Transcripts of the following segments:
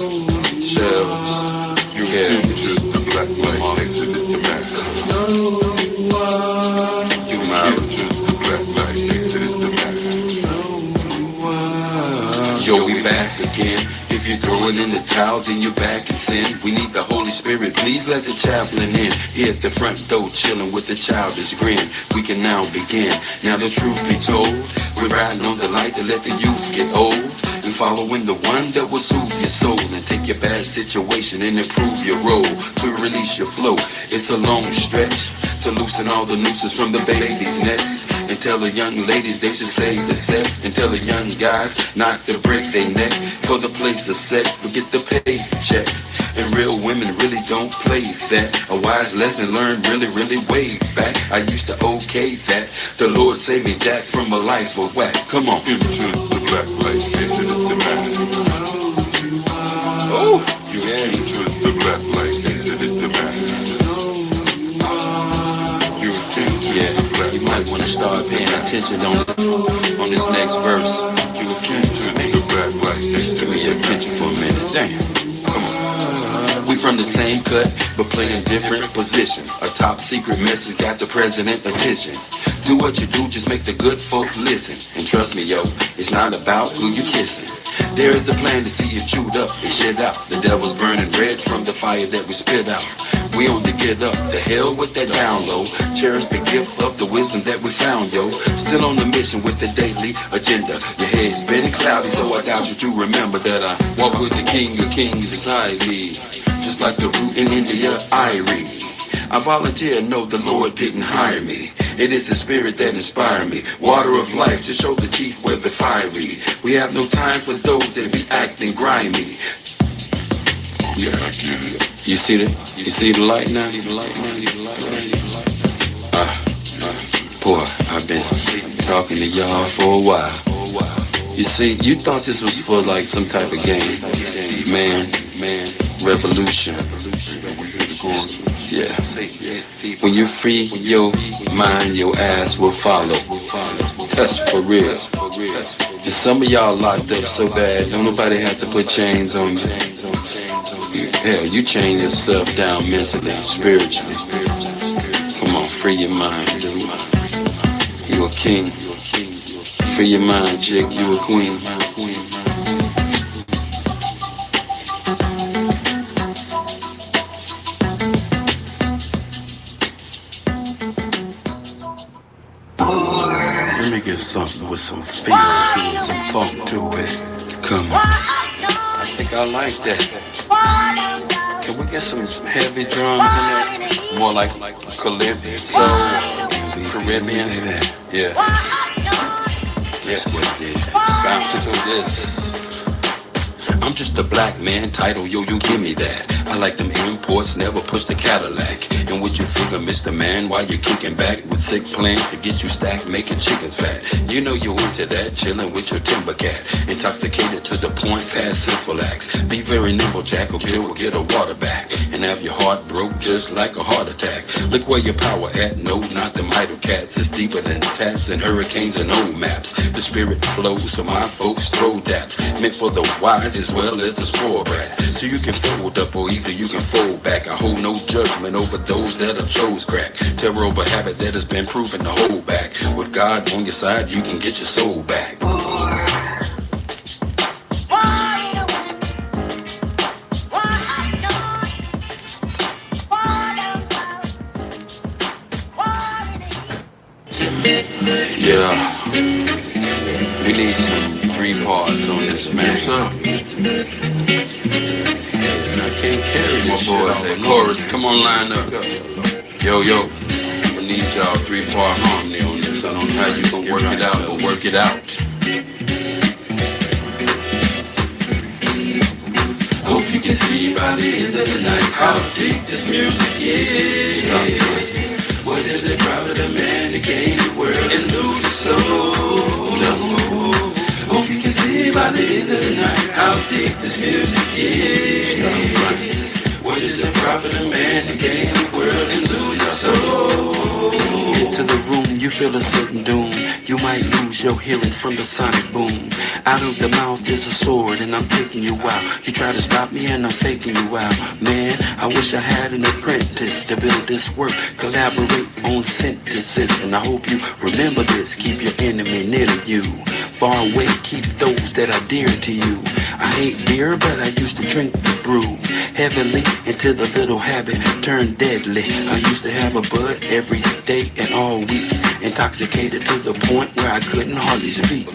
Shells, you into the black light, exited the back. You into the black light, exited the back. Yo, we back again. If you're throwing in the towel, then you're back in sin. We need the Holy Spirit, please let the chaplain in. Here at the front door, chilling with a childish grin. We can now begin. Now the truth be told, we're riding on the light to let the youth get old. And following the one that will soothe your soul and take your bad situation and improve your role to release your flow. It's a long stretch to loosen all the nooses from the baby's necks. And tell the young ladies they should save the sex. And tell the young guys not to break their neck for the place of sex, but get the paycheck. And real women really don't play that. A wise lesson learned really, really way back. I used to okay that. The Lord saved me, Jack, from a life of whack. Come on. Into the black light, exit the man. Oh, you into the black light, exit the man. You into the black. You might want to start paying attention on this next verse. You into the black light, exit. Give me your attention for a minute. Damn. Come on. We from the same cut, but playing different positions. A top secret message got the president attention. Do what you do, just make the good folk listen. And trust me, yo, it's not about who you kissing. There is a plan to see you chewed up and shit out. The devil's burning red from the fire that we spit out. We on the get up, the hell with that down low. Cherish the gift of the wisdom that we found, yo. Still on the mission with the daily agenda. Your head's been cloudy, so I doubt you to remember that I walk with the king of kings inside me. Just like the root in India, Irie. I volunteer, no, the Lord didn't hire me. It is the spirit that inspired me. Water of life to show the chief where the fiery. We have no time for those that be acting grimy. Yeah, I get it. You see the light now? Boy, I've been talking to y'all for a while. You see, you thought this was for like some type of game. Man, revolution. Yeah. When you're free, your mind, your ass will follow. That's for real. And some of y'all locked up so bad, don't nobody have to put chains on you. Hell, you chain yourself down mentally, spiritually. Come on, free your mind, dude. You a king. Free your mind, chick, you a queen. Let me get something with some feel to it, some funk to it. Come on. I think I like that. Can we get some heavy drums in there? More like Caribbean, Caribbean. Yeah. Yes, bounce to this. I'm just a black man, title, yo, you give me that. I like them imports, never push the Cadillac. And would you figure, Mr. Man, while you're kicking back with sick plans to get you stacked, making chickens fat? You know you into that, chilling with your timber cat. Intoxicated to the point, past sinful acts. Be very nimble, Jack, or Jill will get a water back. And have your heart broke just like a heart attack. Look where your power at, no, not them idle cats. It's deeper than tats and hurricanes and old maps. The spirit flows, so my folks throw daps. Meant for the wise as well as the spoiled brats. So you can fold up or either you can fold back. I hold no judgment over those that are chose crack. Terror over habit that has been proven to hold back. With God on your side, you can get your soul back. Yeah, we need some 3 parts on this, man. What's up? I can't carry my boys at chorus. Come on, line up. Yo, we need y'all 3-part harmony on this. I don't know how you can work it out, but work it out. Hope you can see by the end of the night how deep this music is. What is it proud of the man to gain the world and lose his soul? Hope you can see by the end of the night how deep this music is. What is it profit a man to gain the world and lose his soul? Into the room, you feel a certain doom. You might lose your hearing from the sonic boom. Out of the mouth is a sword and I'm taking you out. You try to stop me and I'm faking you out. Man, I wish I had an apprentice to build this work. Collaborate on synthesis. And I hope you remember this. Keep your enemy near to you. Far away, keep those that are dear to you. I hate beer, but I used to drink the brew heavily until the little habit turned deadly. I used to have a bud every day and all week, intoxicated to the point where I couldn't hardly speak.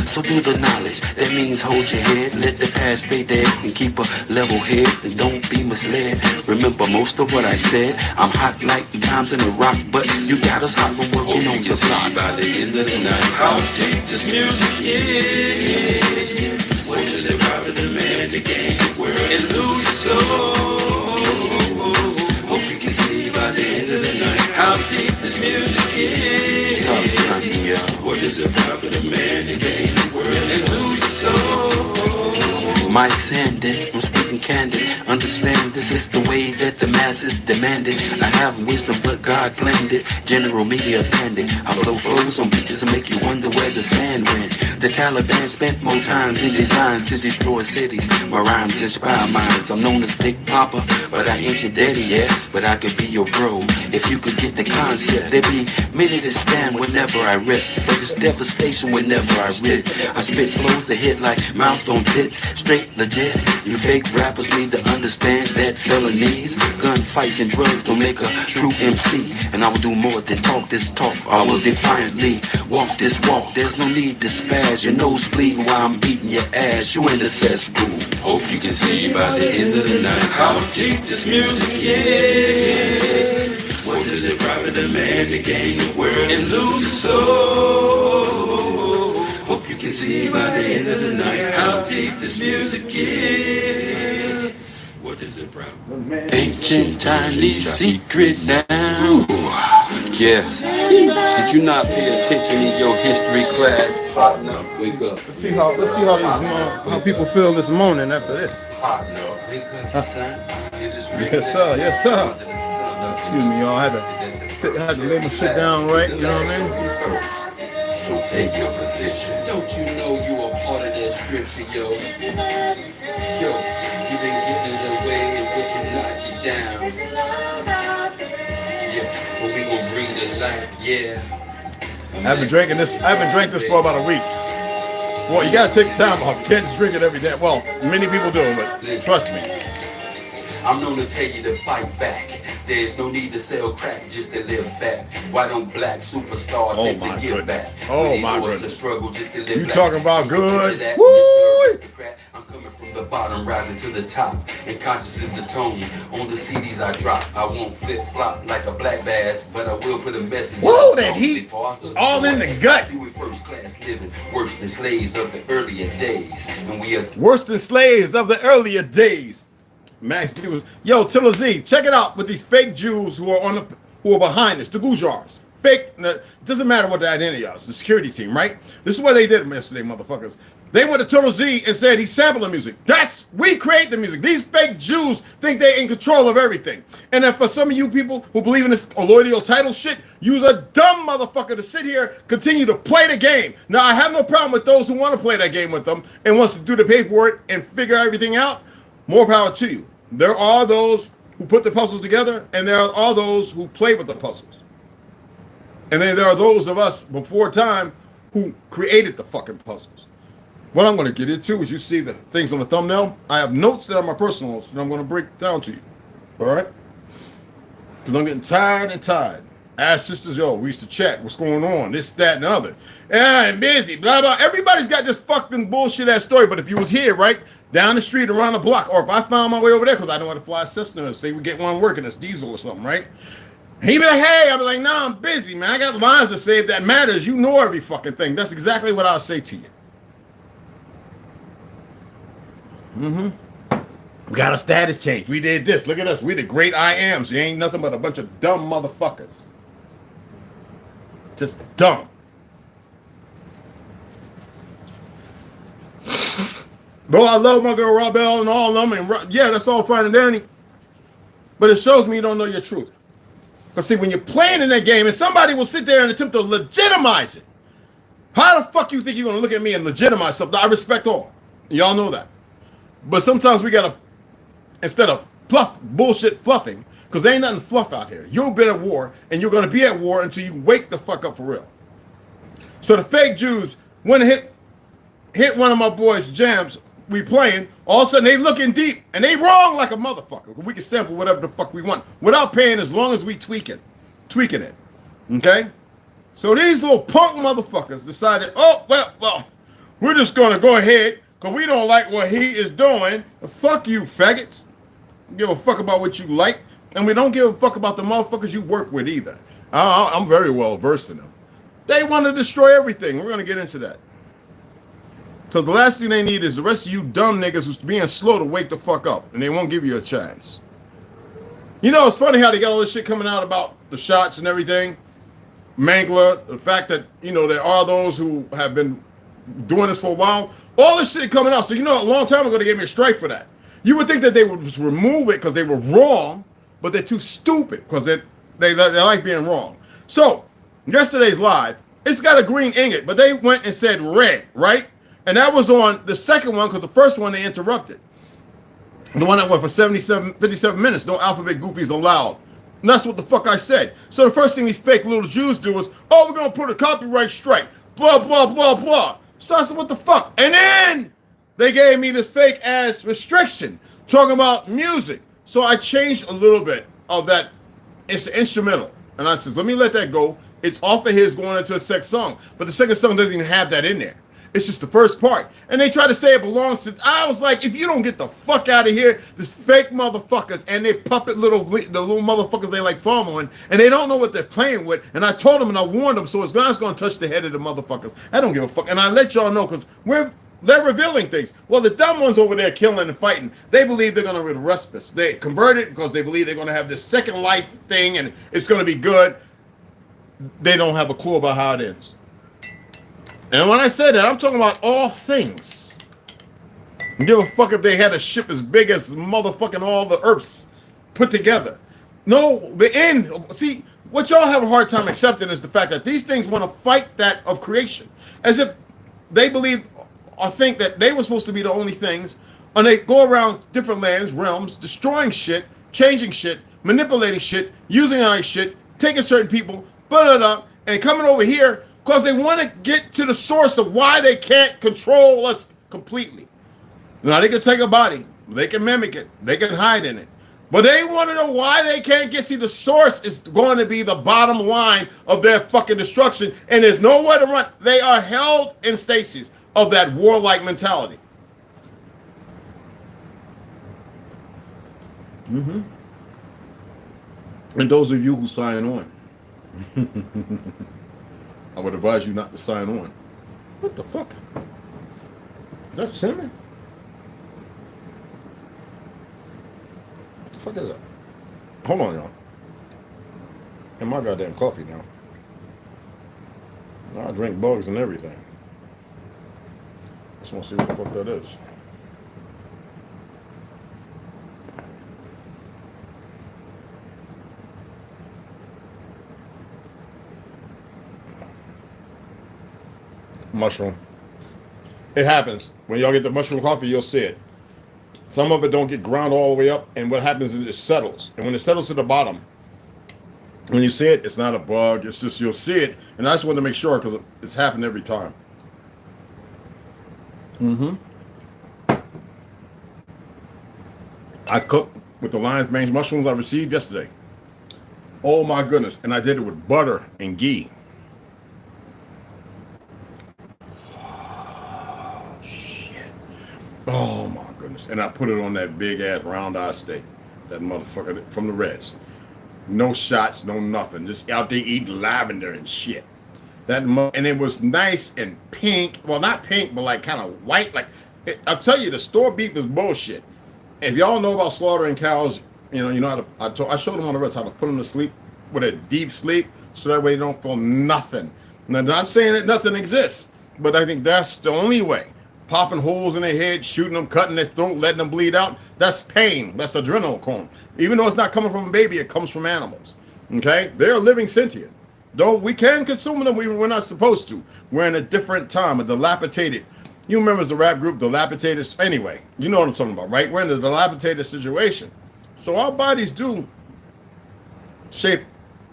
So do the knowledge, that means hold your head, let the past stay dead and keep a level head and don't be misled. Remember most of what I said, I'm hot like times in a rock, but you got us hot from working on the block. By the end of the night, how deep this music is. What does it rob the man to gain the world and lose your soul? Hope you can see by the end of the night how deep this music is. What does it rob the man to gain the world and lose your soul? Mike's handed, I'm speaking candid. Understand this is the way that the masses demand it. I have wisdom, but God planned it. General media banned it. I blow flows on beaches and make you wonder where the sand went. The Taliban spent more times in design to destroy cities. My rhymes inspire minds. I'm known as Big Papa, but I ain't your daddy yet. But I could be your bro if you could get the concept. There'd be many that stand whenever I rip, but it's devastation whenever I rip. I spit flows that hit like mouth on tits, straight legit. You fake rappers need to understand that felonies, gunfights and drugs don't make a true MC. And I will do more than talk this talk. I will defiantly walk this walk. There's no need to spaz. Your nose bleeding while I'm beating your ass. You in the cesspool. Hope you can see by the end of the night how deep this music is. What does it profit a man to gain the world and lose his soul? Hope you can see by the end of the night how deep this music is. What does it profit? Ancient Chinese secret now. Yes. Did you not pay attention in your history class? Partner, wake up. Let's see how how people feel this morning after this. Partner, wake up, son. Yes, sir. Yes, sir. Excuse me, y'all. I had to lay my shit down right. You know what I mean? So take your position. Don't you know you are part of that scripture, yo? Yo, you been getting in the way and what you knock you down. Yes, but we gonna bring the light, yeah. I've been drinking this. I've been drinking this for about a week. Well, you gotta take time off. You can't just drink it every day. Well, many people do, but trust me. I'm known to tell you to fight back. There's no need to sell crack just to live fat. Why don't black superstars simply give back? Oh my goodness. Struggle just to live You black. talking about good? Woo! I'm coming from the bottom, rising to the top. And conscious is the tone on the CDs I drop. I won't flip flop like a black bass, but I will put a message. Whoa, that heat all in the gut. See, we first class living, worse than slaves of the earlier days. And we are worse than slaves of the earlier days. Max D was, yo, Tiller Z, check it out with these fake Jews who are behind this, the Gujars. Fake, it doesn't matter what the identity is, the security team, right? This is what they did yesterday, motherfuckers. They went to Tiller Z and said he sampled the music. We create the music. These fake Jews think they're in control of everything. And then for some of you people who believe in this loyalty title shit, use a dumb motherfucker to sit here, continue to play the game. Now, I have no problem with those who want to play that game with them and wants to do the paperwork and figure everything out. More power to you. There are those who put the puzzles together, and there are those who play with the puzzles. And then there are those of us before time who created the fucking puzzles. What I'm going to get into is you see the things on the thumbnail. I have notes that are my personal notes that I'm going to break down to you. All right? Because I'm getting tired and tired. Ask sisters, yo, we used to chat. What's going on? This, that, and the other. Yeah, I'm busy, blah, blah. Everybody's got this fucking bullshit ass story. But if you was here, right, down the street, around the block, or if I found my way over there, because I know how to fly a Cessna, say we get one working, it's diesel or something, right? He'd be like, hey, I'd be like, nah, I'm busy, man. I got lines to say if that matters. You know every fucking thing. That's exactly what I'll say to you. We got a status change. We did this. Look at us. We the great I ams. You ain't nothing but a bunch of dumb motherfuckers. Just dumb. Bro, I love my girl Rob Bell and all of them. And yeah, that's all fine and dandy. But it shows me you don't know your truth. Because see, when you're playing in that game, and somebody will sit there and attempt to legitimize it. How the fuck you think you're gonna look at me and legitimize something? I respect all. Y'all know that. But sometimes we gotta, instead of fluffing, because there ain't nothing fluff out here. You've been at war, and you're gonna be at war until you wake the fuck up for real. So the fake Jews went and hit one of my boys' jams. We playing. All of a sudden they looking deep, and they wrong like a motherfucker. We can sample whatever the fuck we want without paying, as long as we tweaking it. Okay. So these little punk motherfuckers decided, oh, well, we're just going to go ahead because we don't like what he is doing. Fuck you, faggots. We give a fuck about what you like, and we don't give a fuck about the motherfuckers you work with either. I'm very well versed in them. They want to destroy everything. We're going to get into that. Because the last thing they need is the rest of you dumb niggas who's being slow to wake the fuck up, and they won't give you a chance. You know, it's funny how they got all this shit coming out about the shots and everything. Mangler, the fact that, you know, there are those who have been doing this for a while. All this shit coming out. So, you know, a long time ago, they gave me a strike for that. You would think that they would just remove it because they were wrong, but they're too stupid because they like being wrong. So, yesterday's live, it's got a green ingot, but they went and said red, right? And that was on the second one because the first one they interrupted. The one that went for 57 minutes. No alphabet goofies allowed. And that's what the fuck I said. So the first thing these fake little Jews do is, oh, we're going to put a copyright strike. Blah, blah, blah, blah. So I said, what the fuck? And then they gave me this fake ass restriction talking about music. So I changed a little bit of that. It's an instrumental. And I said, let me let that go. It's off of his going into a sex song. But the second song doesn't even have that in there. It's just the first part. And they try to say it belongs to... I was like, if you don't get the fuck out of here, this fake motherfuckers and they puppet the little motherfuckers they like following, and they don't know what they're playing with. And I told them and I warned them, so it's not going to touch the head of the motherfuckers. I don't give a fuck. And I let y'all know because they're revealing things. Well, the dumb ones over there killing and fighting, they believe they're going to arrest us. They converted because they believe they're going to have this second life thing and it's going to be good. They don't have a clue about how it ends. And when I say that, I'm talking about all things. Give a fuck if they had a ship as big as motherfucking all the earths put together. No, the end. See, what y'all have a hard time accepting is the fact that these things want to fight that of creation. As if they believe or think that they were supposed to be the only things. And they go around different lands, realms, destroying shit, changing shit, manipulating shit, using our shit, taking certain people, and coming over here because they want to get to the source of why they can't control us completely. Now, they can take a body. They can mimic it. They can hide in it. But they want to know why they can't get... See, the source is going to be the bottom line of their fucking destruction, and there's nowhere to run. They are held in stasis of that warlike mentality. Mm-hmm. And those of you who sign on, I would advise you not to sign on. What the fuck? Is that cinnamon? What the fuck is that? Hold on, y'all. And my goddamn coffee now. I drink bugs and everything. Just want to see what the fuck that is. Mushroom. It happens. When y'all get the mushroom coffee, you'll see it. Some of it don't get ground all the way up, and what happens is it settles. And when it settles to the bottom, when you see it, it's not a bug. It's just you'll see it. And I just want to make sure because it's happened every time. Mm-hmm. I cooked with the lion's mane mushrooms I received yesterday. Oh my goodness. And I did it with butter and ghee. Oh my goodness. And I put it on that big ass round eye steak. That motherfucker from the Reds. No shots, no nothing. Just out there eating lavender and shit. And it was nice and pink. Well, not pink, but like kind of white. Like I'll tell you, the store beef is bullshit. If y'all know about slaughtering cows, you know how to. I showed them on the Reds how to put them to sleep with a deep sleep, so that way they don't feel nothing. Now, I'm not saying that nothing exists, but I think that's the only way. Popping holes in their head, shooting them, cutting their throat, letting them bleed out. That's pain. That's adrenaline. Even though it's not coming from a baby, it comes from animals. Okay? They're living sentient. Though we can consume them, we're not supposed to. We're in a different time, a dilapidated. You remember the rap group, Dilapidated? Anyway, you know what I'm talking about, right? We're in a dilapidated situation. So our bodies do shape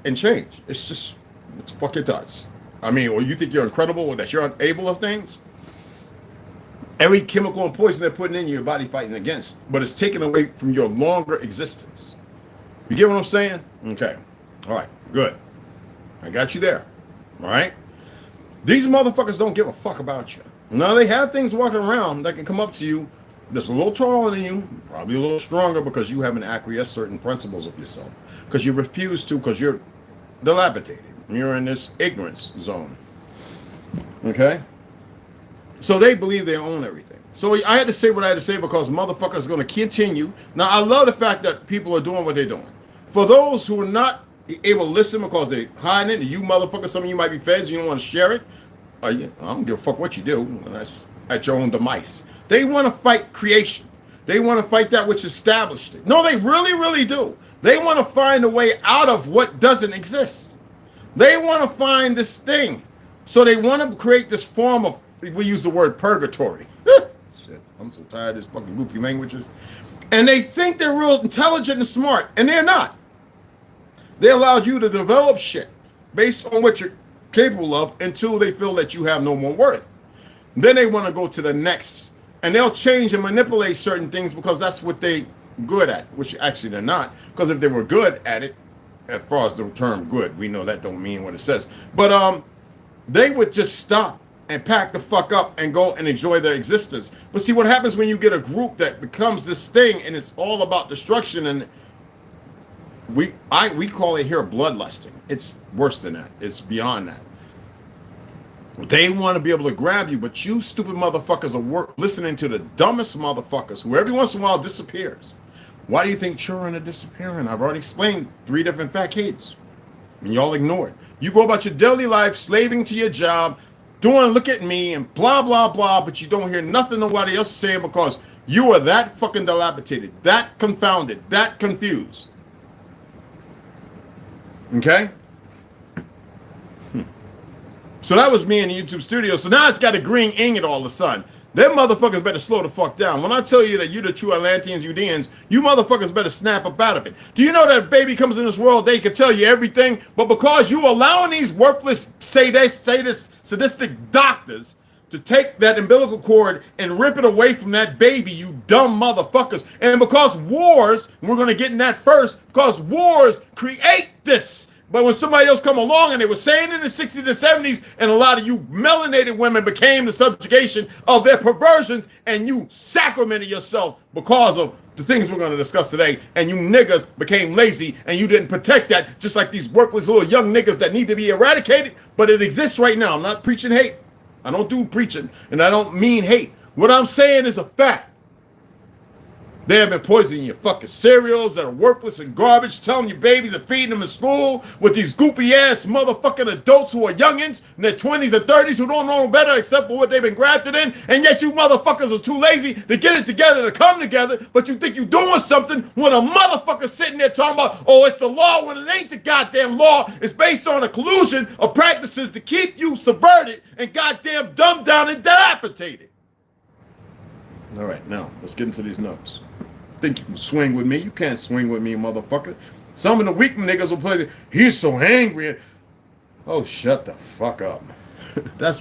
and change. It's just what the fuck it does. I mean, or you think you're incredible or that you're unable of things? Every chemical and poison they're putting in your body fighting against, but it's taken away from your longer existence. You get what I'm saying? Okay. All right. Good. I got you there. All right. These motherfuckers don't give a fuck about you. Now they have things walking around that can come up to you that's a little taller than you, probably a little stronger because you haven't acquiesced certain principles of yourself. Because you refuse to, because you're dilapidated. You're in this ignorance zone. Okay? So they believe they own everything. So I had to say what I had to say because motherfuckers are going to continue. Now I love the fact that people are doing what they're doing. For those who are not able to listen because they're hiding it, and you motherfuckers, some of you might be feds, you don't want to share it. I don't give a fuck what you do. And that's at your own demise. They want to fight creation. They want to fight that which established it. No, they really, really do. They want to find a way out of what doesn't exist. They want to find this thing. So they want to create this form of, we use the word purgatory. Shit, I'm so tired of this fucking goofy languages. And they think they're real intelligent and smart, and they're not. They allowed you to develop shit based on what you're capable of until they feel that you have no more worth. Then they want to go to the next, and they'll change and manipulate certain things because that's what they good at, which actually they're not. Because if they were good at it, as far as the term good, we know that don't mean what it says. But they would just stop and pack the fuck up and go and enjoy their existence. But see what happens when you get a group that becomes this thing and it's all about destruction, and we call it here bloodlusting. It's worse than that. It's beyond that. They want to be able to grab you, but you stupid motherfuckers are listening to the dumbest motherfuckers who every once in a while disappears. Why do you think children are disappearing? I've already explained 3 different facades, and y'all ignore it. You go about your daily life, slaving to your job, doing look at me and blah, blah, blah, but you don't hear nothing nobody else is saying because you are that fucking dilapidated, that confounded, that confused. Okay? So that was me in the YouTube studio. So now it's got a green ing it all of a sudden. Them motherfuckers better slow the fuck down. When I tell you that you the true Atlanteans, Udeans, you motherfuckers better snap up out of it. Do you know that a baby comes in this world, they can tell you everything, but because you allowing these worthless, sadistic doctors to take that umbilical cord and rip it away from that baby, you dumb motherfuckers. And because wars, and we're going to get in that first, because wars create this. But when somebody else come along and they were saying in the 60s and 70s, and a lot of you melanated women became the subjugation of their perversions, and you sacramented yourselves because of the things we're going to discuss today, and you niggas became lazy, and you didn't protect that, just like these worthless little young niggas that need to be eradicated, but it exists right now. I'm not preaching hate. I don't do preaching, and I don't mean hate. What I'm saying is a fact. They have been poisoning your fucking cereals that are worthless and garbage, telling your babies and feeding them in school with these goofy ass motherfucking adults who are youngins in their 20s and 30s who don't know better except for what they've been grafted in, and yet you motherfuckers are too lazy to get it together, to come together, but you think you're doing something when a motherfucker sitting there talking about, oh, it's the law, when it ain't the goddamn law. It's based on a collusion of practices to keep you subverted and goddamn dumbed down and dilapidated. All right, now let's get into these notes. Think you can swing with me? You can't swing with me, motherfucker. Some of the weak niggas will play. He's so angry. Oh, shut the fuck up. That's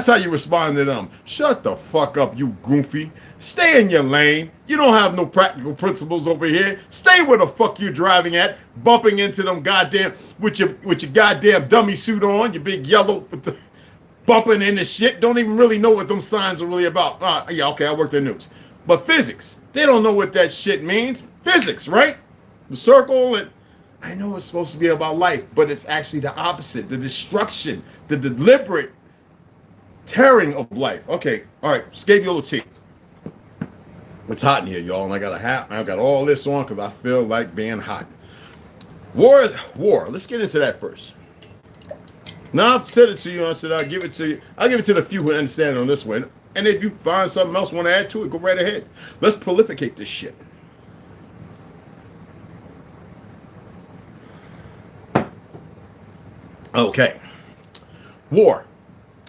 how you respond to them. Shut the fuck up, you goofy. Stay in your lane. You don't have no practical principles over here. Stay where the fuck you're driving at, bumping into them goddamn with your goddamn dummy suit on, your big yellow with the bumping into shit. Don't even really know what them signs are really about. Yeah, okay, I work the news. But physics. They don't know what that shit means. Physics, right? The circle, and I know it's supposed to be about life, but it's actually the opposite. The destruction, the deliberate tearing of life. Okay, all right, just gave you a little tea. It's hot in here, y'all, and I got a hat, and I got all this on because I feel like being hot. War. Let's get into that first. Now, I've said it to you, I said I'll give it to you. I'll give it to the few who understand it on this one. And if you find something else want to add to it, go right ahead. Let's prolificate this shit. Okay. War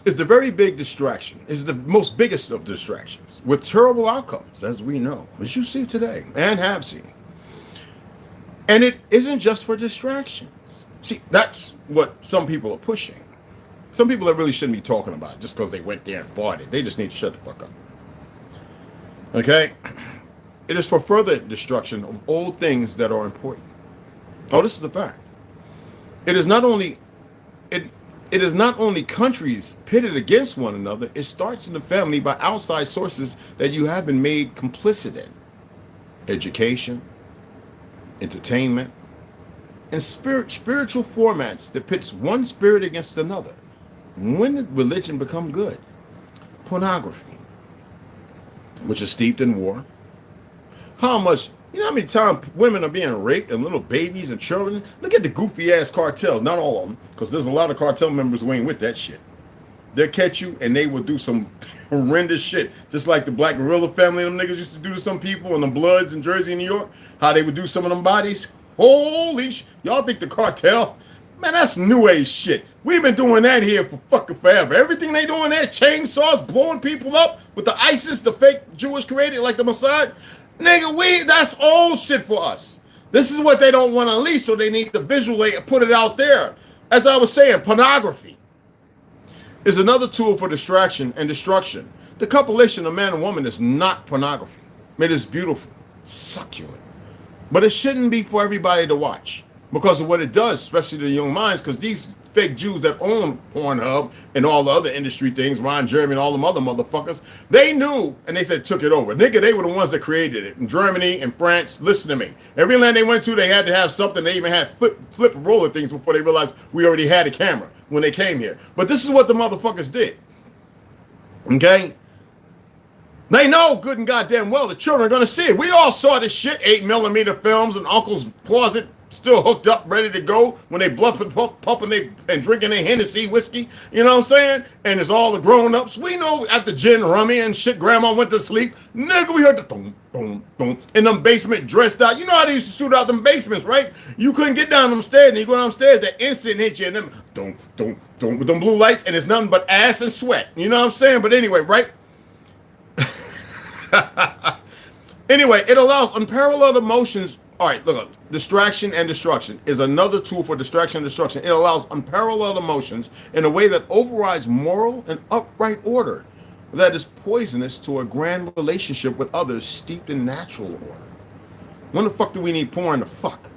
is the very big distraction. Is the most biggest of distractions with terrible outcomes, as we know, as you see today and have seen. And it isn't just for distractions. See, that's what some people are pushing. Some people that really shouldn't be talking about it just because they went there and fought it. They just need to shut the fuck up. Okay? It is for further destruction of old things that are important. Oh, this is a fact. It is not only it is not only countries pitted against one another. It starts in the family by outside sources that you have been made complicit in. Education, entertainment, and spiritual formats that pits one spirit against another. When did religion become good? Pornography, which is steeped in war. How much, you know how many times women are being raped and little babies and children? Look at the goofy ass cartels, not all of them, because there's a lot of cartel members who ain't with that shit. They'll catch you and they will do some horrendous shit. Just like the Black Gorilla family, them niggas used to do to some people and the Bloods in Jersey and New York, how they would do some of them bodies. Holy shit. Y'all think the cartel? Man, that's new age shit. We've been doing that here for fucking forever. Everything they doing there, chainsaws, blowing people up with the ISIS, the fake Jewish created like the Mossad. Nigga, that's old shit for us. This is what they don't want to unleash, so they need to visually put it out there. As I was saying, pornography is another tool for distraction and destruction. The copulation of man and woman is not pornography. It is beautiful, succulent. But it shouldn't be for everybody to watch because of what it does, especially to the young minds, because these fake Jews that own Pornhub and all the other industry things, Ron Jeremy and all them other motherfuckers, they knew, and they said took it over. Nigga, they were the ones that created it. In Germany and France, listen to me. Every land they went to, they had to have something. They even had flip roller things before they realized we already had a camera when they came here. But this is what the motherfuckers did. Okay? They know good and goddamn well the children are going to see it. We all saw this shit, 8mm films in Uncle's closet, still hooked up, ready to go when they bluffing, pumping, and drinking their Hennessy whiskey. You know what I'm saying? And it's all the grown-ups. We know at the gin rummy and shit, grandma went to sleep. Nigga, we heard the thump, thump, thump, in them basement dressed out. You know how they used to shoot out them basements, right? You couldn't get down them stairs, and you go downstairs, that instant hit you, and them, thump, thump, thump, with them blue lights, and it's nothing but ass and sweat. You know what I'm saying? But anyway, right? Anyway, it allows unparalleled emotions. All right, look, distraction and destruction is another tool for distraction and destruction. It allows unparalleled emotions in a way that overrides moral and upright order that is poisonous to a grand relationship with others steeped in natural order. When the fuck do we need porn to fuck?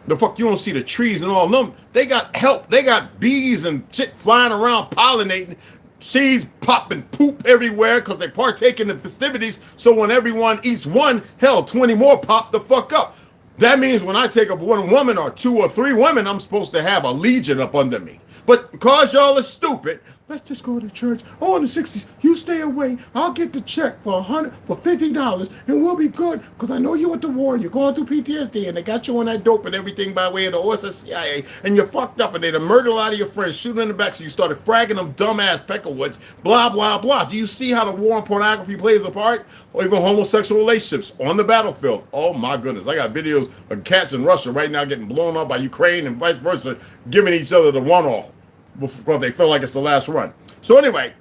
The fuck you don't see the trees and all them. They got help. They got bees and shit flying around pollinating. Seeds popping poop everywhere because they partake in the festivities. So when everyone eats one, hell, 20 more pop the fuck up. That means when I take up one woman or two or three women, I'm supposed to have a legion up under me. But because y'all are stupid, let's just go to church. Oh, in the 60s, you stay away. I'll get the check for $50 and we'll be good. Because I know you went to war and you're going through PTSD and they got you on that dope and everything by way of the OSSCIA and you're fucked up and they murdered a lot of your friends, shooting in the back, so you started fragging them dumbass peckerwoods, blah, blah, blah. Do you see how the war on pornography plays a part? Or even homosexual relationships on the battlefield? Oh my goodness. I got videos of cats in Russia right now getting blown up by Ukraine and vice versa, giving each other the one-off because they feel like it's the last run. So anyway,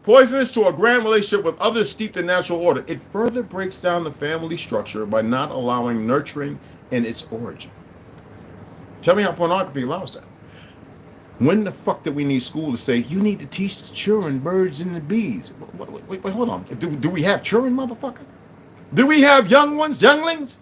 poisonous to a grand relationship with others steeped in natural order. It further breaks down the family structure by not allowing nurturing in its origin. Tell me how pornography allows that. When the fuck did we need school to say, you need to teach the children birds and the bees? Wait, hold on. Do we have children, motherfucker? Do we have young ones, younglings?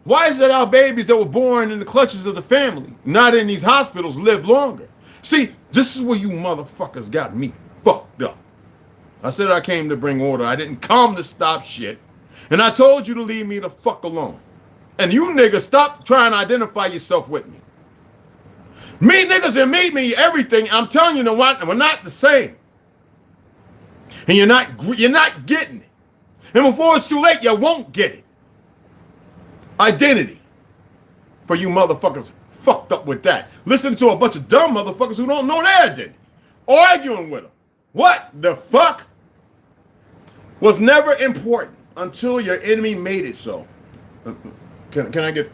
Why is it our babies that were born in the clutches of the family, not in these hospitals, live longer? See, this is where you motherfuckers got me fucked up. I said I came to bring order. I didn't come to stop shit. And I told you to leave me the fuck alone. And you niggas stop trying to identify yourself with me. Me niggas and me, everything. I'm telling you, we're not the same. And you're not getting it. And before it's too late, you won't get it. Identity. For you motherfuckers fucked up with that. Listen to a bunch of dumb motherfuckers who don't know their identity. Arguing with them. What the fuck? Was never important until your enemy made it so. Can I get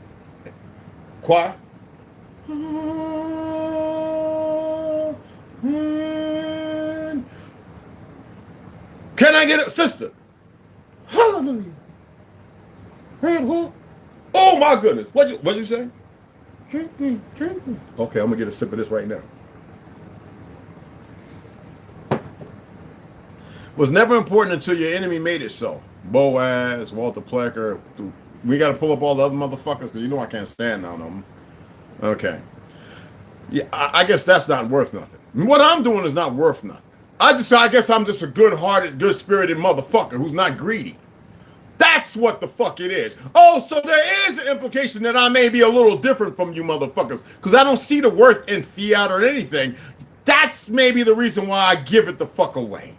quiet? Can I get it, sister? Hallelujah. Oh my goodness. What'd you say? Okay, I'm gonna get a sip of this right now. Was never important until your enemy made it so. Boaz, Walter Plecker. We got to pull up all the other motherfuckers because you know I can't stand none of them. Okay. Yeah, I guess that's not worth nothing. What I'm doing is not worth nothing. I guess I'm just a good-hearted, good-spirited motherfucker who's not greedy. That's what the fuck it is. Oh, so there is an implication that I may be a little different from you motherfuckers because I don't see the worth in fiat or anything. That's maybe the reason why I give it the fuck away.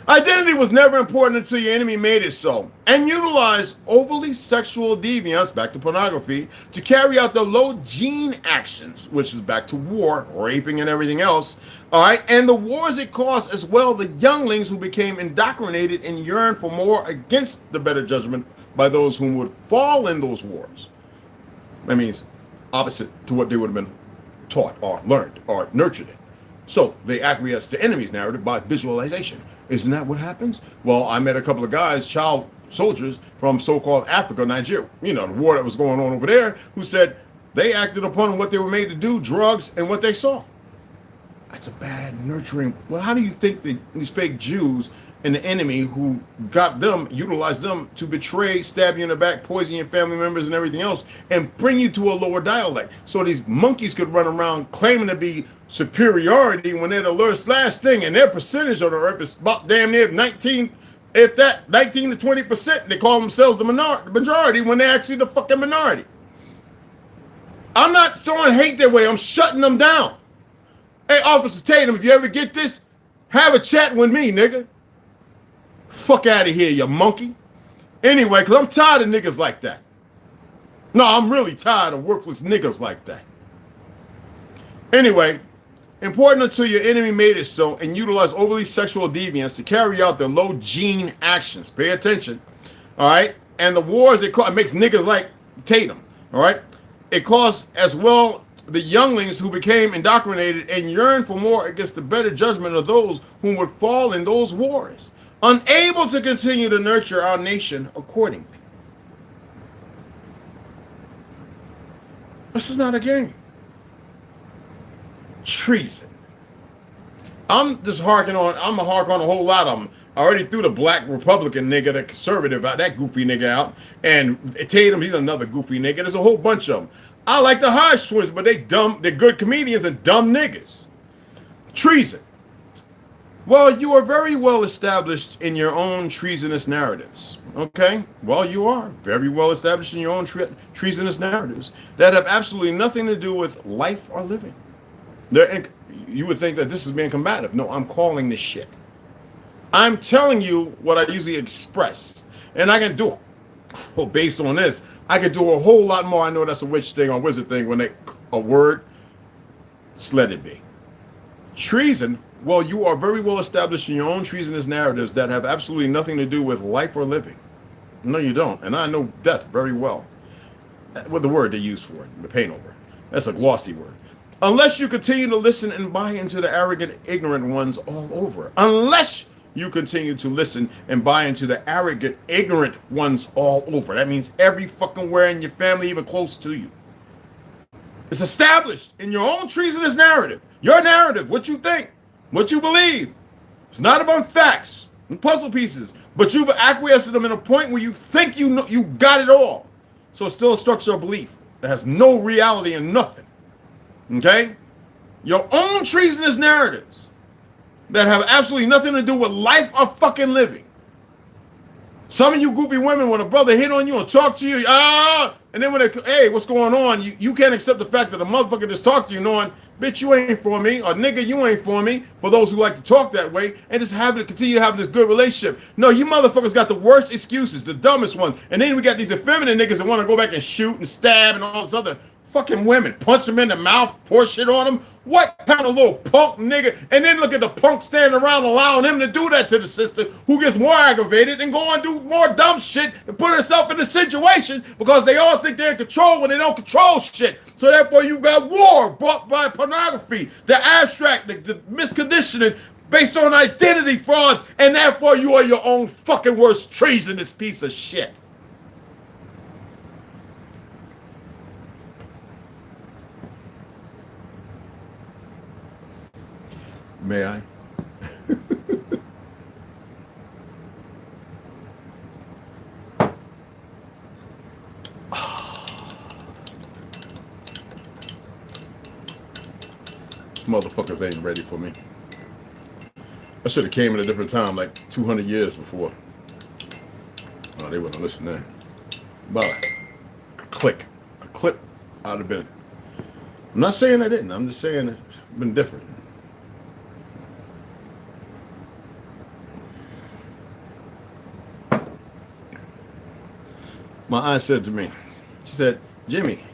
Identity was never important until your enemy made it so, and utilized overly sexual deviance, back to pornography, to carry out the low gene actions, which is back to war, raping and everything else, all right, and the wars it caused as well, the younglings who became indoctrinated and yearned for more against the better judgment by those whom would fall in those wars. That means opposite to what they would have been taught or learned or nurtured in. So they acquiesce to enemy's narrative by visualization. Isn't that what happens? Well, I met a couple of guys, child soldiers from so-called Africa, Nigeria, you know, the war that was going on over there, who said they acted upon what they were made to do, drugs, and what they saw. That's a bad nurturing. Well, how do you think these fake Jews and the enemy who got them, utilized them to betray, stab you in the back, poison your family members and everything else, and bring you to a lower dialect so these monkeys could run around claiming to be superiority when they're the last thing, and their percentage on the earth is about damn near 19, if that 19 to 20%. They call themselves the majority when they're actually the fucking minority. I'm not throwing hate their way. I'm shutting them down. Hey, Officer Tatum, if you ever get this, have a chat with me, nigga. Fuck out of here, you monkey. Anyway, because I'm tired of niggas like that. No, I'm really tired of worthless niggas like that. Anyway, important until your enemy made it so and utilized overly sexual deviance to carry out their low gene actions. Pay attention. All right? And the wars it makes niggas like Tatum. All right? It caused as well the younglings who became indoctrinated and yearned for more against the better judgment of those whom would fall in those wars, unable to continue to nurture our nation accordingly. This is not a game. Treason. I'm gonna hark on a whole lot of them. I already threw the black Republican nigga, the conservative, that goofy nigga out. And Tatum, he's another goofy nigga. There's a whole bunch of them. I like the Hodge twins, but they dumb. They're good comedians and dumb niggas. Treason. Well, you are very well established in your own treasonous narratives. Okay? Well, you are very well established in your own treasonous narratives that have absolutely nothing to do with life or living. You would think that this is being combative. No, I'm calling this shit. I'm telling you what I usually express. And I can do, well, based on this, I could do a whole lot more. I know that's a witch thing or wizard thing when a word, just let it be. Treason, well, you are very well established in your own treasonous narratives that have absolutely nothing to do with life or living. No, you don't. And I know death very well. With the word they use for it, the pain over. That's a glossy word. Unless you continue to listen and buy into the arrogant, ignorant ones all over. Unless you continue to listen and buy into the arrogant, ignorant ones all over. That means every fucking where in your family, even close to you. It's established in your own treasonous narrative. Your narrative, what you think, what you believe. It's not about facts and puzzle pieces, but you've acquiesced to them in a point where you think you know you got it all. So it's still a structure of belief that has no reality and nothing. Okay? Your own treasonous narratives that have absolutely nothing to do with life or fucking living. Some of you goofy women, when a brother hit on you and talk to you, and then when they, hey, what's going on? You can't accept the fact that a motherfucker just talked to you knowing, bitch, you ain't for me, or nigga, you ain't for me, for those who like to talk that way, and just continue to have this good relationship. No, you motherfuckers got the worst excuses, the dumbest one. And then we got these effeminate niggas that want to go back and shoot and stab and all this other fucking women, punch them in the mouth, pour shit on them. What kind of little punk nigga? And then look at the punk standing around allowing him to do that to the sister, who gets more aggravated and go and do more dumb shit and put herself in a situation because they all think they're in control when they don't control shit. So therefore you got war brought by pornography, the abstract, the misconditioning based on identity frauds, and therefore you are your own fucking worst treasonous piece of shit. May I? These motherfuckers ain't ready for me. I should have came at a different time, like 200 years before. Oh, they wouldn't listen then. But a clip, I'd have been. I'm not saying I didn't. I'm just saying it's been different. My aunt said to me, she said, Jimmy,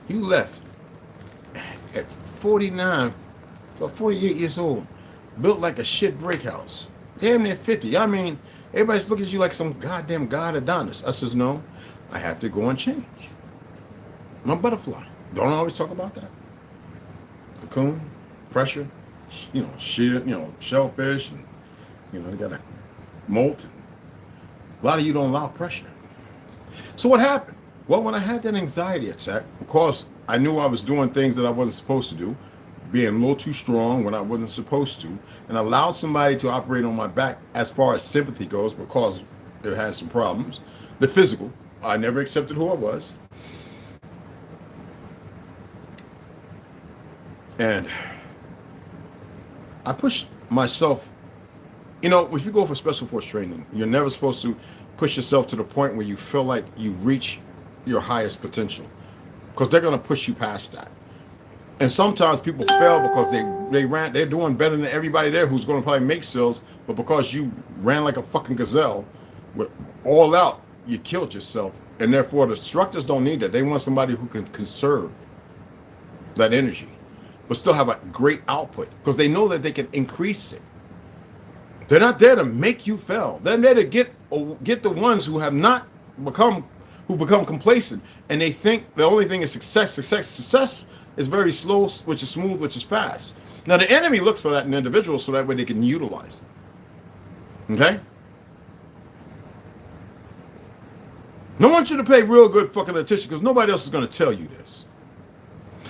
you left at 49, 48 years old, built like a shit brick house. Damn near 50. I mean, everybody's looking at you like some goddamn god Adonis. I says, no, I have to go and change. I'm a butterfly. Don't always talk about that. Cocoon, pressure, shit, shellfish, and, you got to molt. A lot of you don't allow pressure. So what happened? Well, when I had that anxiety attack, because I knew I was doing things that I wasn't supposed to do, being a little too strong when I wasn't supposed to, and allowed somebody to operate on my back as far as sympathy goes because it had some problems. The physical, I never accepted who I was. And I pushed myself, if you go for special force training, you're never supposed to push yourself to the point where you feel like you reach your highest potential, because they're going to push you past that. And sometimes people fail because they're doing better than everybody there who's going to probably make sales, but because you ran like a fucking gazelle with all out, you killed yourself. And therefore the instructors don't need that. They want somebody who can conserve that energy but still have a great output, because they know that they can increase it. They're not there to make you fail. They're there to get the ones who have not become complacent, and they think the only thing is success. Success is very slow, which is smooth, which is fast. Now the enemy looks for that in individuals so that way they can utilize it. Okay? I want you to pay real good fucking attention, because nobody else is going to tell you this.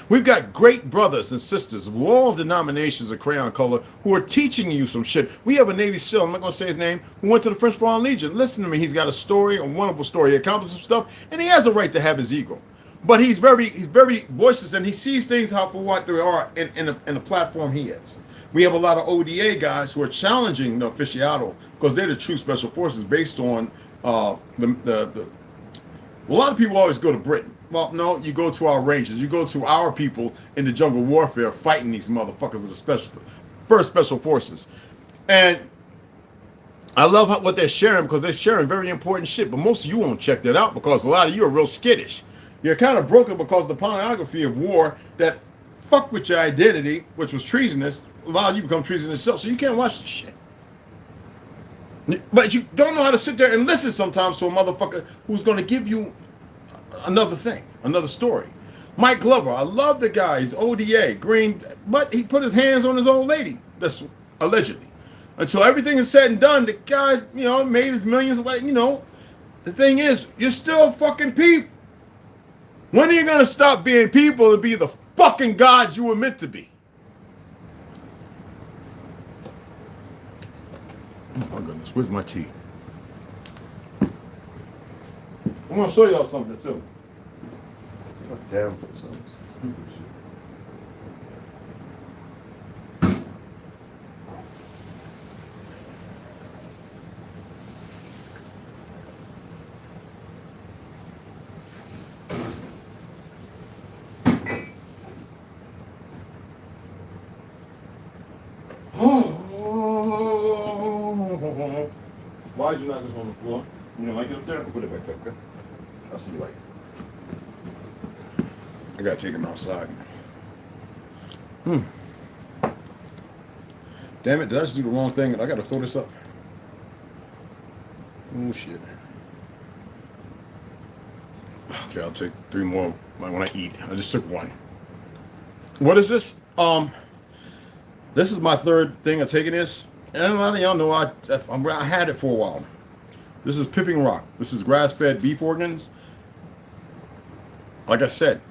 We've got great brothers and sisters of all denominations of crayon color who are teaching you some shit. We have a Navy SEAL, I'm not going to say his name, who went to the French Foreign Legion. Listen to me, he's got a story, a wonderful story. He accomplished some stuff, and he has a right to have his ego. But he's very boisterous, and he sees things for what they are in the platform he is. We have a lot of ODA guys who are challenging the aficionado, because they're the true special forces based on a lot of people always go to Britain. Well, no, you go to our Rangers. You go to our people in the jungle warfare fighting these motherfuckers of the first special forces. And I love what they're sharing, because they're sharing very important shit. But most of you won't check that out, because a lot of you are real skittish. You're kind of broken because of the pornography of war that fuck with your identity, which was treasonous. A lot of you become treasonous yourself, so you can't watch this shit. But you don't know how to sit there and listen sometimes to a motherfucker who's going to give you another thing, another story. Mike Glover, I love the guy. He's ODA, green, but he put his hands on his old lady. That's allegedly. Until everything is said and done, the guy, made his millions. The thing is, you're still fucking people. When are you going to stop being people and be the fucking gods you were meant to be? Oh my goodness, where's my tea? I'm going to show y'all something too. God damn, some stupid shit. Why is you not just on the floor? You don't like it up there? Put it back up, okay? I'll see you later. I gotta take him outside. Damn it, did I just do the wrong thing? I gotta throw this up. Oh shit. Okay, I'll take 3 more when I eat. I just took 1. What is this? This is my 3rd thing of taking this. And a lot of y'all know I had it for a while. This is Pipping Rock. This is grass-fed beef organs. Like I said,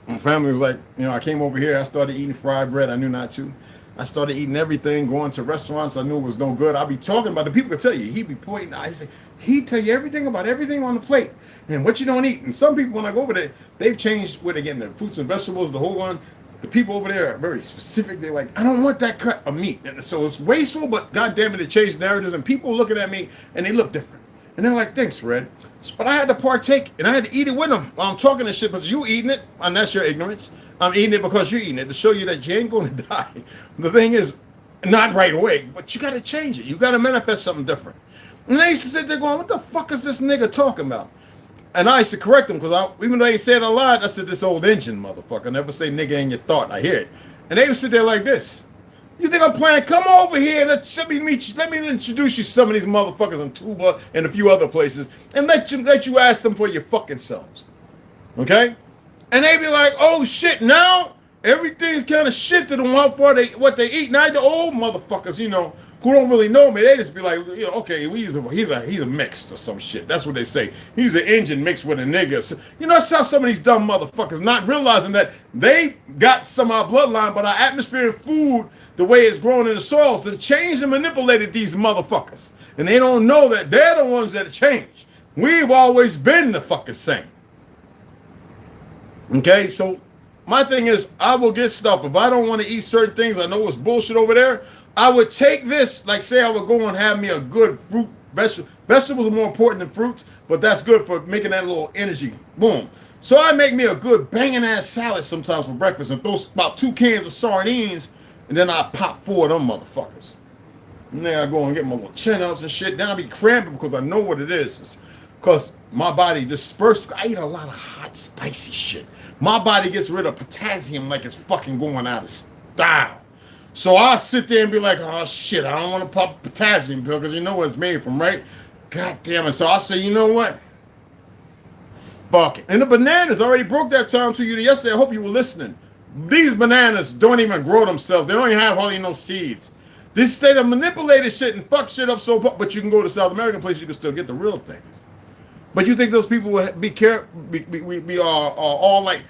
my family was like, I came over here, I started eating fried bread. I knew not to. I started eating everything, going to restaurants I knew it was no good. I'll be talking about the people could tell you. He'd be pointing. I say, he'd tell you everything about everything on the plate and what you don't eat. And some people, when I go over there, they've changed where they're getting the fruits and vegetables, the whole one. The people over there are very specific. They're like, I don't want that cut of meat. And so it's wasteful, but goddamn it, it changed narratives. And people looking at me and they look different. And they're like, thanks, Fred. But I had to partake and I had to eat it with them while I'm talking this shit. But you eating it, and that's your ignorance. I'm eating it because you're eating it to show you that you ain't going to die. The thing is, not right away, but you got to change it. You got to manifest something different. And they used to sit there going, what the fuck is this nigga talking about? And I used to correct them because even though they said a lot, I said, this old engine, motherfucker. Never say nigga in your thought. I hear it. And they would sit there like this. You think I'm playing? Come over here. Let me introduce you to some of these motherfuckers in Tuba and a few other places and let you ask them for your fucking selves. Okay? And they be like, oh shit, now everything's kind of shifted on what they eat. Now the old motherfuckers, who don't really know me, they just be like, okay, he's a mix or some shit. That's what they say. He's an engine mixed with a nigga. So, that's how some of these dumb motherfuckers not realizing that they got some of our bloodline, but our atmosphere and food, the way it's grown in the soils, that changed and manipulated these motherfuckers. And they don't know that they're the ones that changed. We've always been the fucking same. Okay, so my thing is, I will get stuff. If I don't want to eat certain things, I know it's bullshit over there, I would take this, like say I would go and have me a good fruit, vegetables are more important than fruits, but that's good for making that little energy, boom. So I make me a good banging ass salad sometimes for breakfast and throw about 2 cans of sardines, and then I pop 4 of them motherfuckers. And then I go and get my little chin-ups and shit, then I be cramping because I know what it is. Because my body disperses. I eat a lot of hot, spicy shit. My body gets rid of potassium like it's fucking going out of style. So I'll sit there and be like, oh shit, I don't want to pop a potassium pill because you know what it's made from, right? God damn it. So I'll say, you know what? Fuck it. And the bananas already broke that time to you yesterday. I hope you were listening. These bananas don't even grow themselves. They don't even have hardly no seeds. This state of manipulated shit and fuck shit up so, but you can go to South American places, you can still get the real things. But you think those people would be all like,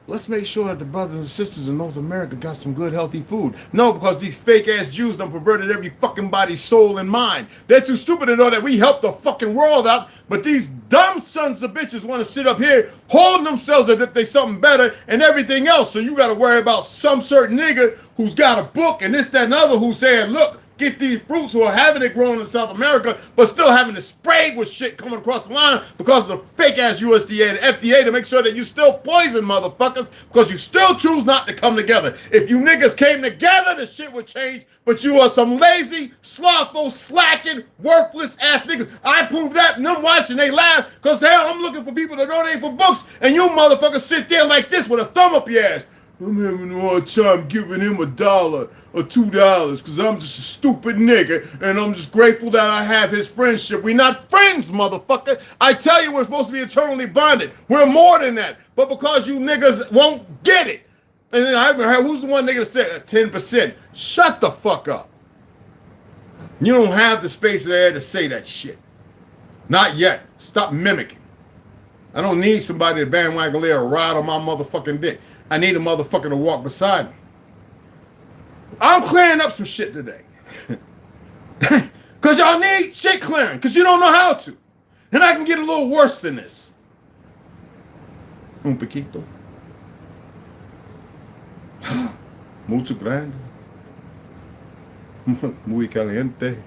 let's make sure that the brothers and sisters in North America got some good, healthy food. No, because these fake-ass Jews done perverted every fucking body's soul and mind. They're too stupid to know that we help the fucking world out, but these dumb sons of bitches want to sit up here holding themselves as if they something better and everything else. So you got to worry about some certain nigga who's got a book and this, that, and other who's saying, look, get these fruits who are having it grown in South America, but still having it sprayed with shit coming across the line because of the fake-ass USDA and FDA to make sure that you still poison motherfuckers because you still choose not to come together. If you niggas came together, the shit would change, but you are some lazy, slothful, slacking, worthless-ass niggas. I prove that, and them watching, they laugh because, hell, I'm looking for people to donate for books, and you motherfuckers sit there like this with a thumb up your ass. I'm having a hard time giving him $1 or $2 because I'm just a stupid nigga and I'm just grateful that I have his friendship. We're not friends, motherfucker. I tell you, we're supposed to be eternally bonded. We're more than that. But because you niggas won't get it, and then I heard, who's the one nigga that said 10%? Shut the fuck up. You don't have the space there to say that shit. Not yet. Stop mimicking. I don't need somebody to bandwagon lay a ride on my motherfucking dick. I need a motherfucker to walk beside me. I'm clearing up some shit today. Because y'all need shit clearing. Because you don't know how to. And I can get a little worse than this. Un poquito. Mucho grande. Muy caliente.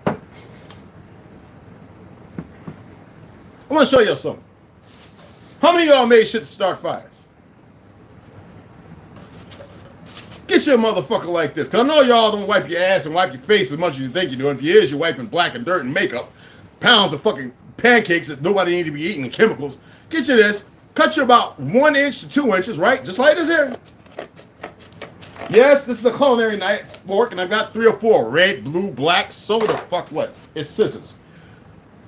I want to show y'all something. How many of y'all made shit to start fires? Get your motherfucker like this. Because I know y'all don't wipe your ass and wipe your face as much as you think you do. And if you is, you're wiping black and dirt and makeup. Pounds of fucking pancakes that nobody need to be eating, chemicals. Get you this. Cut you about 1 inch to 2 inches, right? Just like this here. Yes, this is a culinary knife, fork, and I've got 3 or 4. Red, blue, black, so the fuck what? It's scissors.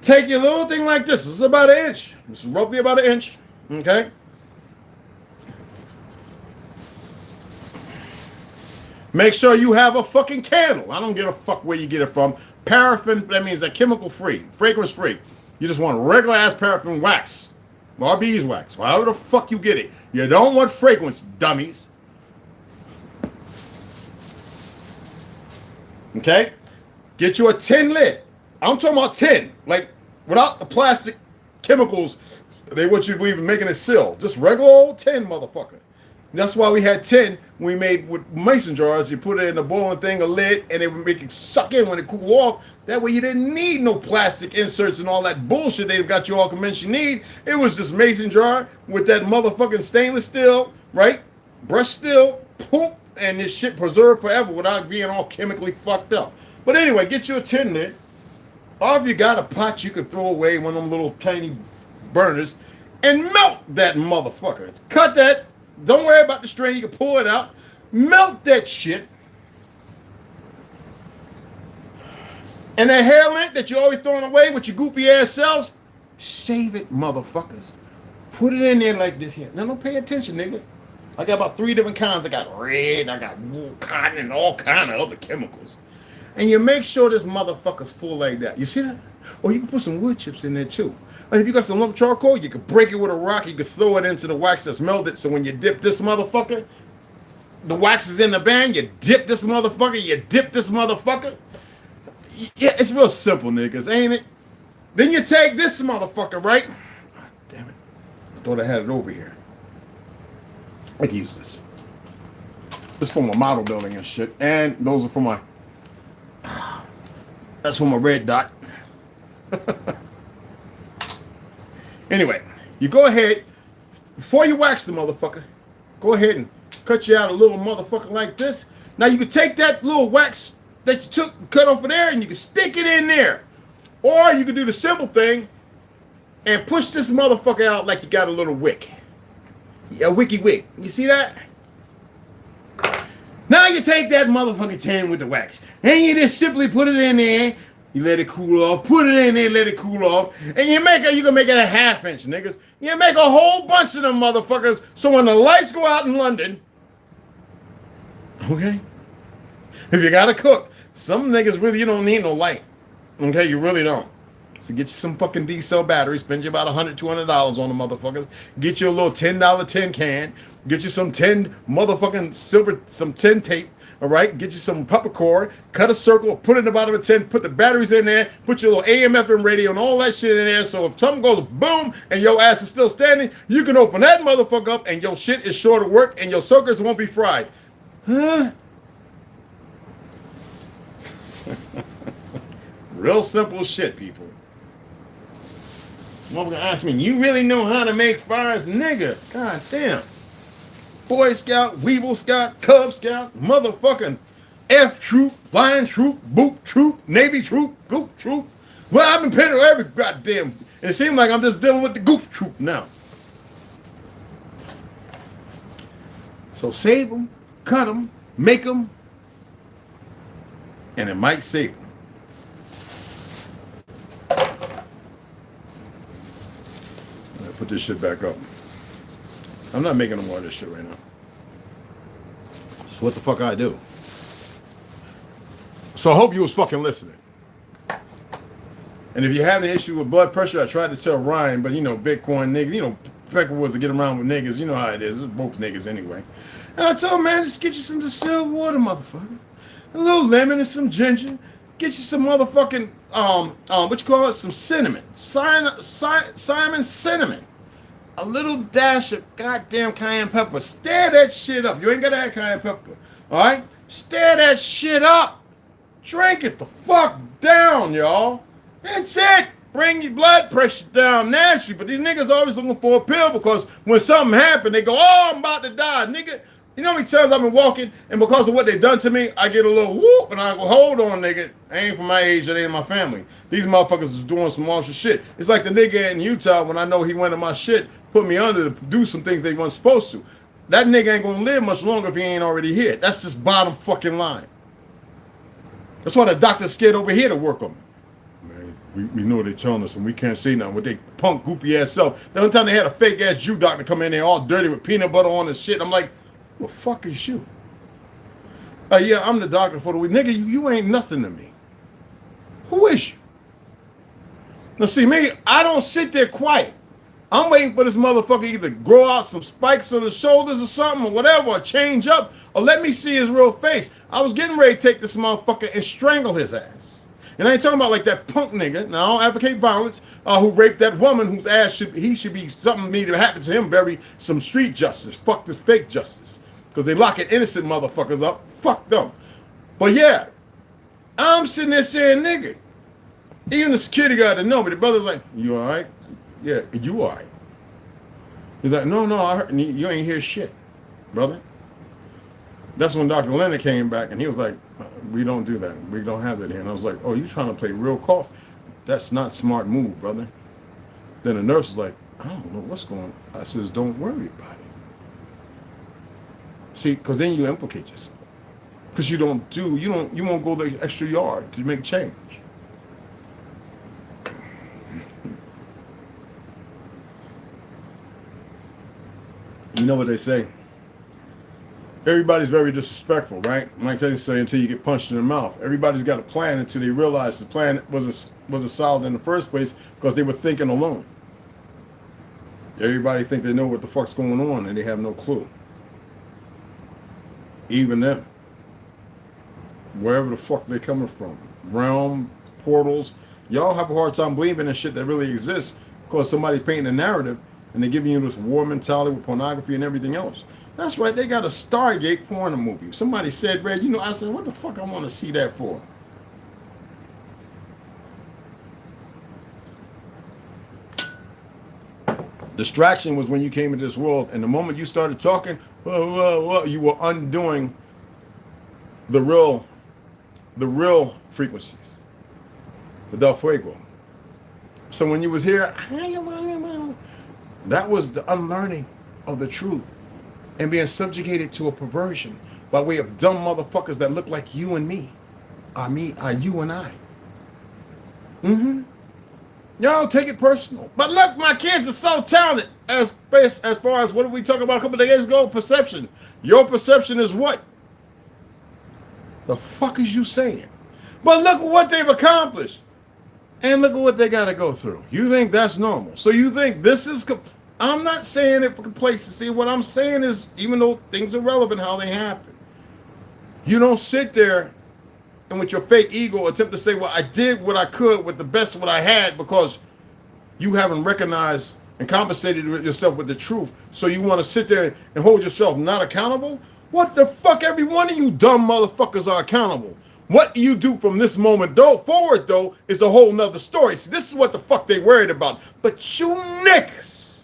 Take your little thing like this. This is about 1 inch. This is roughly about 1 inch. Okay? Make sure you have a fucking candle. I don't give a fuck where you get it from. Paraffin, that means that chemical free, fragrance free. You just want regular ass paraffin wax. Or beeswax. However the fuck you get it. You don't want fragrance, dummies. Okay? Get you a tin lid. I'm talking about tin. Like, without the plastic chemicals, they want you to even making it seal. Just regular old tin, motherfucker. And that's why we had tin we made with mason jars. You put it in the boiling thing, a lid, and it would make it suck in when it cool off. That way you didn't need no plastic inserts and all that bullshit they've got you all convinced you need. It was just mason jar with that motherfucking stainless steel, right? Brushed steel, poop, and this shit preserved forever without being all chemically fucked up. But anyway, get you a tin lid. Or if you got a pot, you can throw away one of them little tiny burners and melt that motherfucker. Cut that. Don't worry about the string. You can pull it out. Melt that shit. And that hair lint that you're always throwing away with your goofy ass selves, save it, motherfuckers. Put it in there like this here. Now don't pay attention, nigga. I got about 3 different kinds. I got red, I got wool, cotton, and all kind of other chemicals. And you make sure this motherfucker's full like that. You see that? Or you can put some wood chips in there too. And if you got some lump charcoal, you can break it with a rock. You can throw it into the wax that's melted. So when you dip this motherfucker, the wax is in the band. You dip this motherfucker. You dip this motherfucker. Yeah, it's real simple, niggas, ain't it? Then you take this motherfucker, right? Oh, damn it. I thought I had it over here. I can use this. This is for my model building and shit. And those are for my... That's for my red dot. Anyway, you go ahead, before you wax the motherfucker, go ahead and cut you out a little motherfucker like this. Now you can take that little wax that you took, cut off of there, and you can stick it in there. Or you can do the simple thing and push this motherfucker out like you got a little wick. A wicky wick. You see that? Now you take that motherfucking tin with the wax, and you just simply put it in there. You let it cool off. Put it in there, let it cool off, and you can make it a 1/2 inch, niggas. You make a whole bunch of them motherfuckers. So when the lights go out in London, okay, if you gotta cook, some niggas really you don't need no light. Okay, you really don't. So get you some fucking D-cell batteries, spend you about $100, $200 on the motherfuckers. Get you a little $10 tin can. Get you some tin motherfucking silver, some tin tape. All right, get you some peppercorn, cut a circle, put it in the bottom of a tin, put the batteries in there, put your little AM, FM radio and all that shit in there. So if something goes boom and your ass is still standing, you can open that motherfucker up and your shit is sure to work and your circuits won't be fried. Huh? Real simple shit, people. Motherfucker ask me, you really know how to make fires? Nigga, god damn. Boy Scout, Weevil Scout, Cub Scout, motherfucking F Troop, Flying Troop, Boot Troop, Navy Troop, Goof Troop. Well, I've been paying every goddamn, and it seems like I'm just dealing with the Goof Troop now. So save them, cut them, make them, and it might save them. Put this shit back up. I'm not making no more of this shit right now. So what the fuck I do? So I hope you was fucking listening. And if you have an issue with blood pressure, I tried to tell Ryan, but you know, Bitcoin niggas, you know, Pecker was to get around with niggas. You know how it is. It's both niggas anyway. And I told him, man, just get you some distilled water, motherfucker. A little lemon and some ginger. Get you some motherfucking, what you call it? Some cinnamon. Simon cinnamon. A little dash of goddamn cayenne pepper. Stir that shit up. You ain't gotta add cayenne pepper. Alright? Stir that shit up. Drink it the fuck down, y'all. That's it. Bring your blood pressure down naturally. But these niggas always looking for a pill because when something happens, they go, oh, I'm about to die. Nigga, You know how many times I've been walking, and because of what they done to me, I get a little whoop, and I go, hold on, nigga. I ain't from my age, that ain't my family. These motherfuckers is doing some monstrous shit. It's like the nigga in Utah, when I know he went in my shit, put me under to do some things they weren't supposed to. That nigga ain't gonna live much longer if he ain't already here. That's just bottom fucking line. That's why the doctor's scared over here to work on me. Man, we know they telling us and we can't say nothing with they punk goofy ass self. The only time they had a fake ass Jew doctor come in there all dirty with peanut butter on his shit, I'm like, well, fuck is you? Yeah, I'm the doctor for the week. Nigga, you ain't nothing to me. Who is you? Now see me, I don't sit there quiet. I'm waiting for this motherfucker either grow out some spikes on his shoulders or something or whatever, or change up, or let me see his real face. I was getting ready to take this motherfucker and strangle his ass. And I ain't talking about like that punk nigga, now I don't advocate violence, who raped that woman whose ass should be something need to happen to him, bury some street justice. Fuck this fake justice. Because they locking innocent motherfuckers up. Fuck them. But yeah, I'm sitting there saying, nigga, even the security guard that know me, the brother's like, you all right? Yeah, you all right. He's like, no, I heard, you ain't hear shit, brother. That's when Dr. Leonard came back and he was like, we don't do that. We don't have that here. And I was like, oh, you trying to play real cough? That's not smart move, brother. Then the nurse was like, I don't know what's going on. I says, don't worry about it. See, because then you implicate yourself. Because you won't go the extra yard to make change. You know what they say? Everybody's very disrespectful, right? Mike Tyson say until you get punched in the mouth. Everybody's got a plan until they realize the plan was solid in the first place because they were thinking alone. Everybody think they know what the fuck's going on and they have no clue. Even them. Wherever the fuck they coming from. Realm, portals. Y'all have a hard time believing in shit that really exists because somebody painting a narrative and they're giving you this war mentality with pornography and everything else. That's right, they got a Stargate porn movie. Somebody said, Red, I said, what the fuck I want to see that for? Distraction was when you came into this world, and the moment you started talking, you were undoing the real frequencies, the Del Fuego. So when you was here, that was the unlearning of the truth and being subjugated to a perversion by way of dumb motherfuckers that look like you and me, you and I. Y'all take it personal. But look, my kids are so talented as far as what did we talk about a couple of days ago? Perception. Your perception is what? The fuck is you saying? But look at what they've accomplished. And look at what they got to go through. You think that's normal. So you think this is... I'm not saying it for complacency. What I'm saying is, even though things are relevant, how they happen. You don't sit there and with your fake ego attempt to say, well, I did what I could with the best of what I had because you haven't recognized and compensated yourself with the truth. So you want to sit there and hold yourself not accountable? What the fuck? Every one of you dumb motherfuckers are accountable. What you do from this moment forward, though, is a whole nother story. See, this is what the fuck they worried about. But you niggas.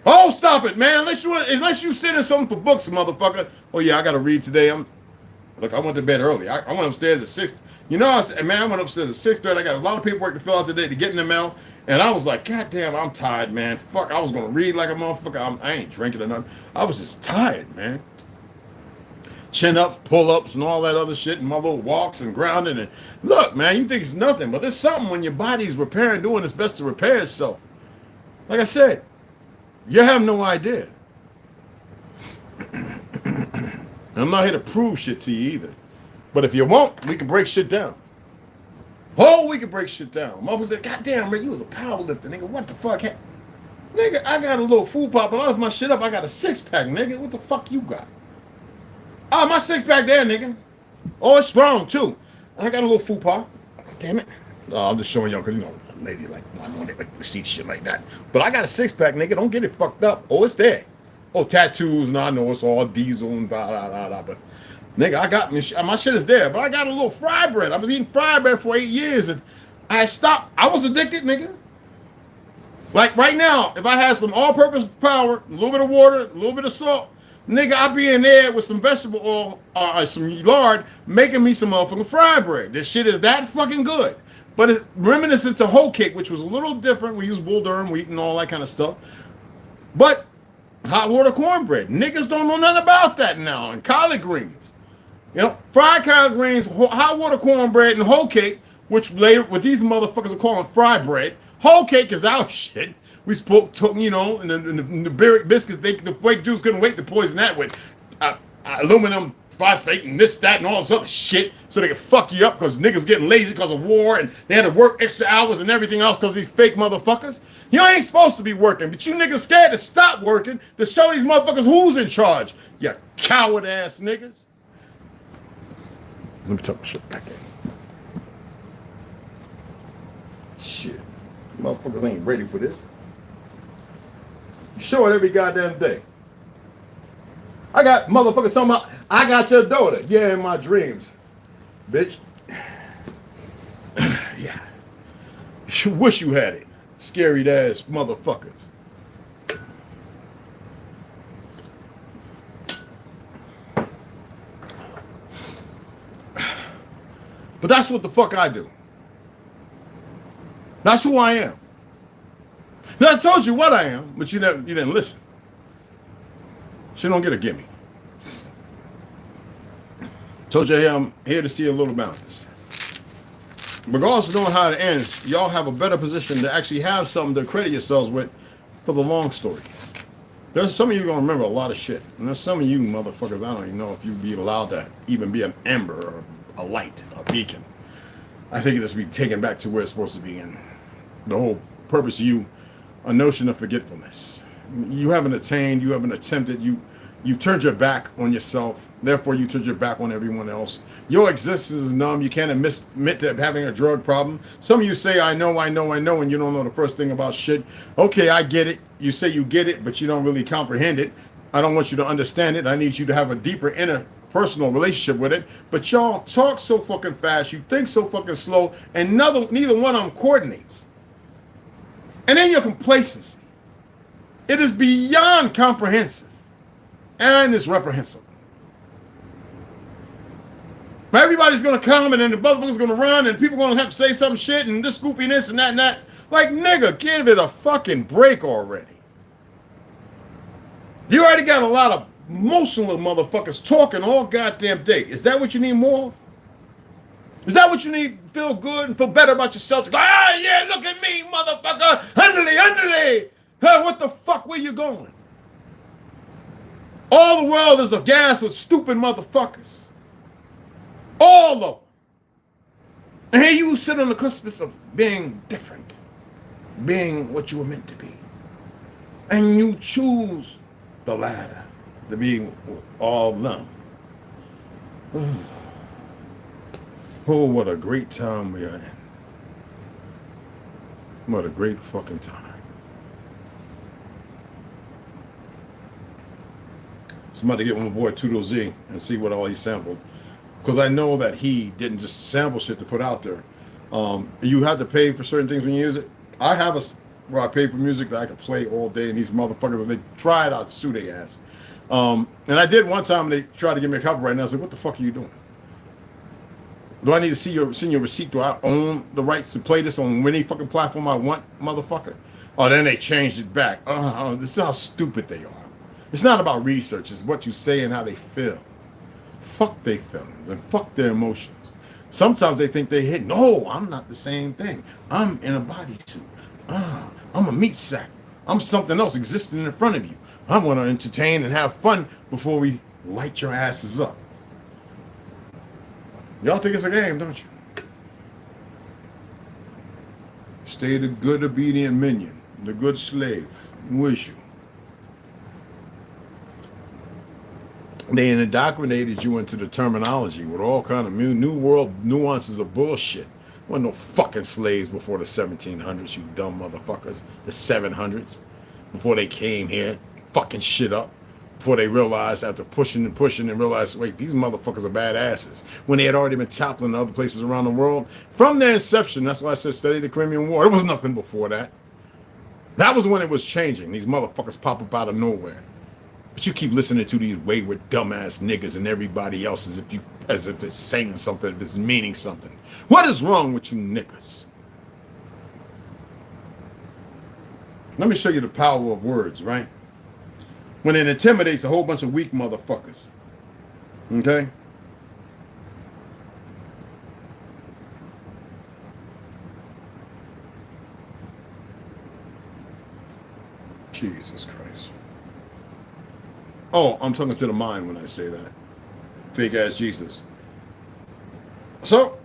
Oh, stop it, man. Unless you sit in something for books, motherfucker. Oh, yeah, I got to read today. Look, I went to bed early. I went upstairs at 6. I went upstairs at 6:30. I got a lot of paperwork to fill out today to get in the mail. And I was like, God damn, I'm tired, man. Fuck, I was going to read like a motherfucker. I ain't drinking or nothing. I was just tired, man. Chin ups, pull ups, and all that other shit, and my little walks and grounding. And look, man, you think it's nothing, but there's something when your body's repairing, doing its best to repair itself. Like I said, you have no idea. I'm not here to prove shit to you either. But if you want, we can break shit down. Oh, we can break shit down. Mother said, God damn, man, you was a power lifter, nigga. What the fuck? Nigga, I got a little food pop, but I lift my shit up. I got a 6-pack, nigga. What the fuck you got? Oh, my 6-pack there, nigga. Oh, it's strong, too. I got a little food pop. Damn it. Oh, I'm just showing y'all, because, ladies like, I don't want to see shit like that. But I got a 6-pack, nigga. Don't get it fucked up. Oh, it's there. Oh, tattoos, and I know it's all diesel and blah, blah, blah, blah. But, nigga, I got my shit is there. But I got a little fry bread. I was eating fry bread for 8 years, and I stopped. I was addicted, nigga. Like right now, if I had some all-purpose flour, a little bit of water, a little bit of salt, nigga, I'd be in there with some vegetable oil, some lard, making me some motherfucking fried bread. This shit is that fucking good. But it's reminiscent to whole cake, which was a little different. We use bull durham wheat and all that kind of stuff. But hot water cornbread, niggas don't know nothing about that now. And collard greens, you know, fried collard greens, hot water cornbread, and whole cake, which later, what these motherfuckers are calling fried bread. Whole cake is our shit. We spoke to, you know, and the biscuits, the fake Jews couldn't wait to poison that with aluminum phosphate and this, that, and all this other shit so they could fuck you up because niggas getting lazy because of war and they had to work extra hours and everything else because these fake motherfuckers. You ain't supposed to be working, but you niggas scared to stop working to show these motherfuckers who's in charge. You coward ass niggas. Let me tuck my shit back in. Shit. Motherfuckers ain't ready for this. You show it every goddamn day. I got motherfuckers talking about, I got your daughter. Yeah, in my dreams. Bitch. Yeah. You wish you had it. Scary ass motherfuckers. But that's what the fuck I do. That's who I am. Now I told you what I am, but you didn't listen. She don't get a gimme. Told you I'm here to see a little balance. Regardless of knowing how it ends, y'all have a better position to actually have something to credit yourselves with for the long story. There's some of you gonna remember a lot of shit. And there's some of you motherfuckers, I don't even know if you'd be allowed to even be an ember or a light, a beacon. I think this be taken back to where it's supposed to be. And the whole purpose of you, a notion of forgetfulness. You haven't attained, you haven't attempted, you turned your back on yourself, therefore you turned your back on everyone else. Your existence is numb, you can't admit to having a drug problem. Some of you say, I know, and you don't know the first thing about shit. Okay, I get it. You say you get it, but you don't really comprehend it. I don't want you to understand it. I need you to have a deeper inner personal relationship with it. But y'all talk so fucking fast, you think so fucking slow, and neither one of them coordinates. And then your complacency. It is beyond comprehensive. And it's reprehensible. Everybody's going to come and then the motherfucker's going to run and people going to have to say some shit and this goofiness and that and that. Like, nigga, give it a fucking break already. You already got a lot of emotional motherfuckers talking all goddamn day. Is that what you need more of? Is that what you need to feel good and feel better about yourself? Yeah, look at me, motherfucker. Underly. Hey, what the fuck, where you going? All the world is aghast with stupid motherfuckers. All of them. And here you sit on the cusp of being different. Being what you were meant to be. And you choose the latter. To be all them. Oh, what a great time we are in. What a great fucking time. Somebody get my boy Tudo Z and see what all he sampled. Because I know that he didn't just sample shit to put out there. You have to pay for certain things when you use it. I have where I pay for music that I can play all day, and these motherfuckers, when they try it out, sue their ass. And I did one time, and they tried to give me a copyright, and I was like, what the fuck are you doing? Do I need to send your receipt? Do I own the rights to play this on any fucking platform I want, motherfucker? Oh, then they changed it back. This is how stupid they are. It's not about research. It's what you say and how they feel. Fuck their feelings and fuck their emotions. Sometimes they think they hit. No, I'm not the same thing. I'm in a bodysuit. I'm a meat sack. I'm something else existing in front of you. I want to entertain and have fun before we light your asses up. Y'all think it's a game, don't you? Stay the good, obedient minion, the good slave. Wish you. They indoctrinated you into the terminology with all kind of new world nuances of bullshit. Wasn't no fucking slaves before the 1700s, you dumb motherfuckers. The 700s, before they came here, fucking shit up. Before they realized, after pushing and realized, wait, these motherfuckers are badasses. When they had already been toppling in other places around the world. From their inception, that's why I said study the Crimean War. There was nothing before that. That was when it was changing. These motherfuckers pop up out of nowhere. But you keep listening to these wayward dumbass niggas and everybody else as if it's saying something, if it's meaning something. What is wrong with you niggas? Let me show you the power of words, right? When it intimidates a whole bunch of weak motherfuckers. Okay? Jesus Christ. Oh, I'm talking to the mind when I say that. Fake ass Jesus. So,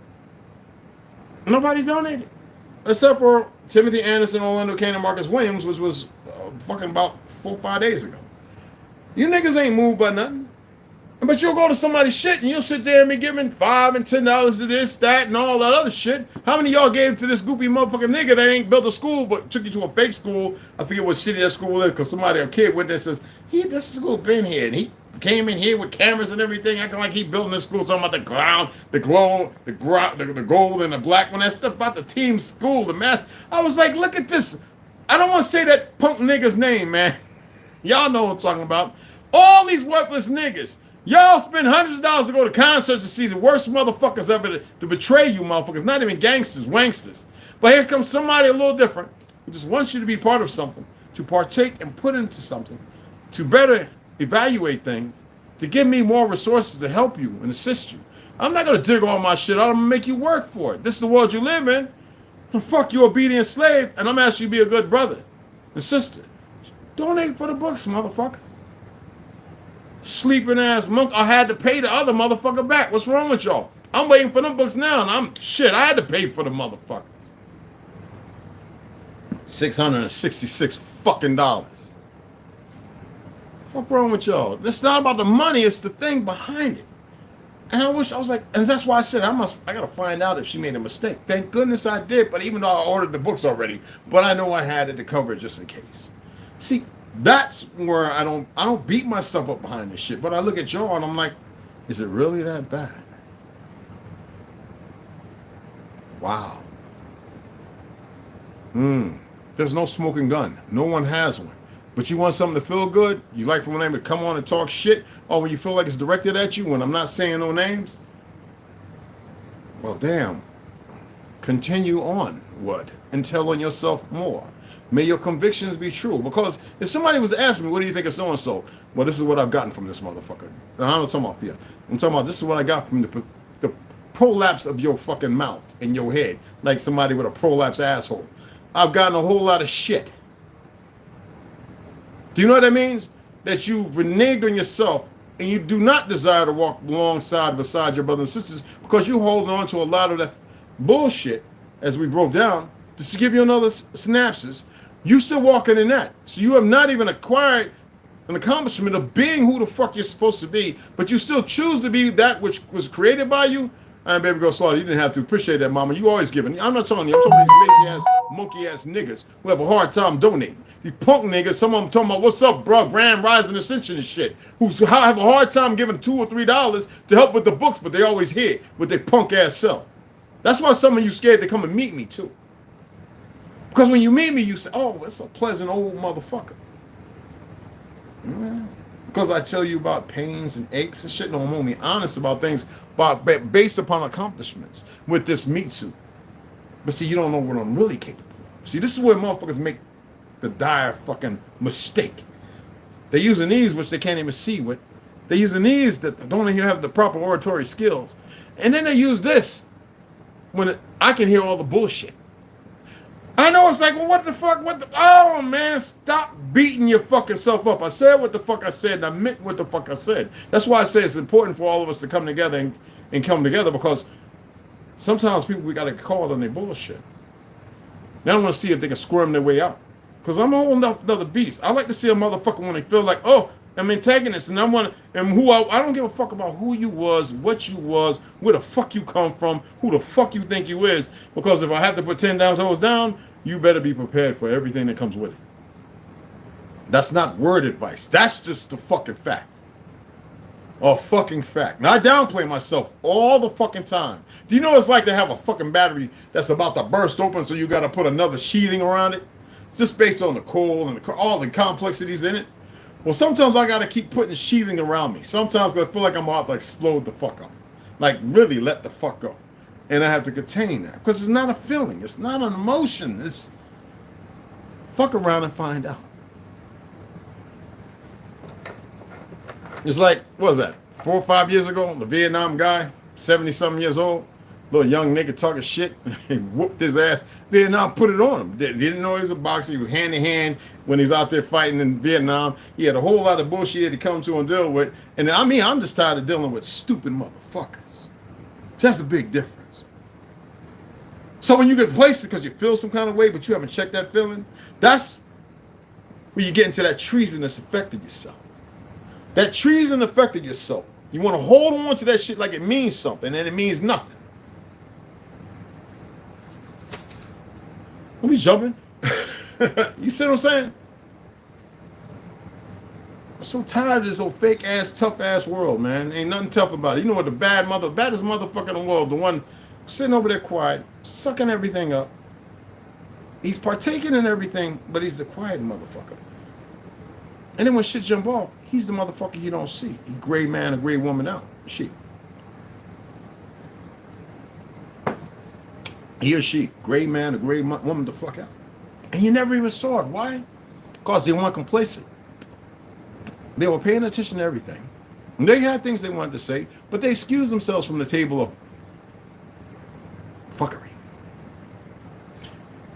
nobody donated. Except for Timothy Anderson, Orlando Kane, and Marcus Williams, which was fucking about 4 or 5 days ago. You niggas ain't moved by nothing. But you'll go to somebody's shit and you'll sit there and be giving $5 and $10 to this, that, and all that other shit. How many of y'all gave to this goofy motherfucking nigga that ain't built a school but took you to a fake school? I forget what city that school is, because a kid went there and says, this school been here. And he came in here with cameras and everything, acting like he building this school, talking about the ground, the gold, and the black. When that stuff about the team school, the mass, I was like, look at this. I don't want to say that punk nigga's name, man. Y'all know what I'm talking about. All these worthless niggas. Y'all spend hundreds of dollars to go to concerts to see the worst motherfuckers ever to betray you motherfuckers. Not even gangsters, wanksters. But here comes somebody a little different who just wants you to be part of something, to partake and put into something, to better evaluate things, to give me more resources to help you and assist you. I'm not going to dig all my shit out. I'm going to make you work for it. This is the world you live in. Fuck you, obedient slave, and I'm asking you to be a good brother and sister. Donate for the books, motherfuckers. Sleeping ass monk. I had to pay the other motherfucker back. What's wrong with y'all? I'm waiting for them books now, and I had to pay for the motherfucker. $666 fucking dollars. What's wrong with y'all? It's not about the money, it's the thing behind it. And I was like, and that's why I said I gotta find out if she made a mistake. Thank goodness I did, but even though I ordered the books already, but I know I had it to cover it just in case. See, that's where I don't beat myself up behind this shit. But I look at y'all and I'm like, is it really that bad? Wow. There's no smoking gun. No one has one. But you want something to feel good? You like for when they come on and talk shit? Or when you feel like it's directed at you when I'm not saying no names? Well, damn. Continue on, and telling yourself more. May your convictions be true. Because if somebody was to ask me, what do you think of so-and-so? Well, this is what I've gotten from this motherfucker. And I'm not talking about fear. I'm talking about this is what I got from the prolapse of your fucking mouth and your head. Like somebody with a prolapse asshole. I've gotten a whole lot of shit. Do you know what that means? That you've reneged on yourself and you do not desire to walk beside your brothers and sisters because you hold on to a lot of that bullshit, as we broke down, just to give you another synopsis. You still walking in that. So you have not even acquired an accomplishment of being who the fuck you're supposed to be, but you still choose to be that which was created by you. And baby girl Slaughter, you didn't have to appreciate that, mama. You always giving. I'm not talking to you. I'm talking to these lazy ass, monkey ass niggas who have a hard time donating. These punk niggas, some of them talking about, what's up, bro, Grand Rising Ascension and shit, who have a hard time giving $2 or $3 to help with the books, but they always here with their punk ass self. That's why some of you scared to come and meet me too. Because when you meet me, you say, oh, it's a pleasant old motherfucker. Because I tell you about pains and aches and shit. No, I'm only honest about things based upon accomplishments with this meat suit. But see, you don't know what I'm really capable of. See, this is where motherfuckers make the dire fucking mistake. They're using these, which they can't even see with. They're using these that don't even have the proper oratory skills. And then they use this when I can hear all the bullshit. I know it's like, well, what the fuck? Oh, man, stop beating your fucking self up. I said what the fuck I said, and I meant what the fuck I said. That's why I say it's important for all of us to come together and come together, because sometimes people, we got to call on their bullshit. They don't want to see if they can squirm their way out. Because I'm a whole nother beast. I like to see a motherfucker when they feel like, oh, I'm antagonist, and I don't give a fuck about who you was, what you was, where the fuck you come from, who the fuck you think you is. Because if I have to put 10 toes down, you better be prepared for everything that comes with it. That's not word advice. That's just the fucking fact. A fucking fact. Now I downplay myself all the fucking time. Do you know what it's like to have a fucking battery that's about to burst open, so you got to put another sheathing around it? just based on the coal and all the complexities in it. Well, sometimes I got to keep putting sheathing around me. Sometimes I feel like I'm about to explode the fuck up. Like, really let the fuck go. And I have to contain that. Because it's not a feeling. It's not an emotion. It's fuck around and find out. It's like, what was that? 4 or 5 years ago, the Vietnam guy, 70-something years old, little young nigga talking shit, he whooped his ass. Vietnam put it on him. They didn't know he was a boxer. He was hand to hand when he was out there fighting in Vietnam. He had a whole lot of bullshit to come to and deal with. And I mean, I'm just tired of dealing with stupid motherfuckers. That's a big difference. So when you get placed because you feel some kind of way, but you haven't checked that feeling, that's where you get into that treason that's affected yourself. That treason affected yourself. You want to hold on to that shit like it means something, and it means nothing. Don't be jumping. You see what I'm saying? I'm so tired of this old fake ass, tough ass world, man. Ain't nothing tough about it. You know what? The baddest motherfucker in the world, the one sitting over there quiet, sucking everything up. He's partaking in everything, but he's the quiet motherfucker. And then when shit jump off, he's the motherfucker you don't see. He gray man or gray woman out. She. He or she, gray man or gray woman the fuck out. And you never even saw it. Why? Because they weren't complacent. They were paying attention to everything. And they had things they wanted to say, but they excused themselves from the table of fuckery.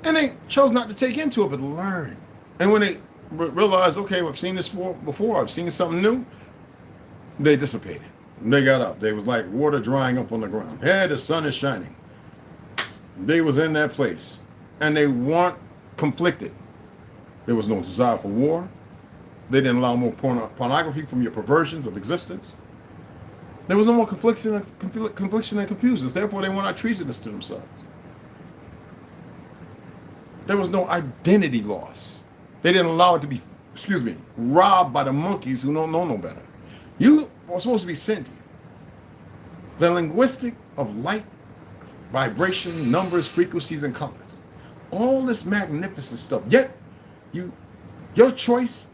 And they chose not to take into it, but to learn. And when they realized, okay, I've seen this before, I've seen something new, they dissipated. And they got up. They was like water drying up on the ground. Hey, the sun is shining. They was in that place. And they weren't conflicted. There was no desire for war. They didn't allow more pornography from your perversions of existence. There was no more confliction and confusion. Therefore, they were not treasonous to themselves. There was no identity loss. They didn't allow it to be, robbed by the monkeys who don't know no better. You were supposed to be sentient. The linguistic of light, vibration, numbers, frequencies, and colors. All this magnificent stuff. Yet, your choice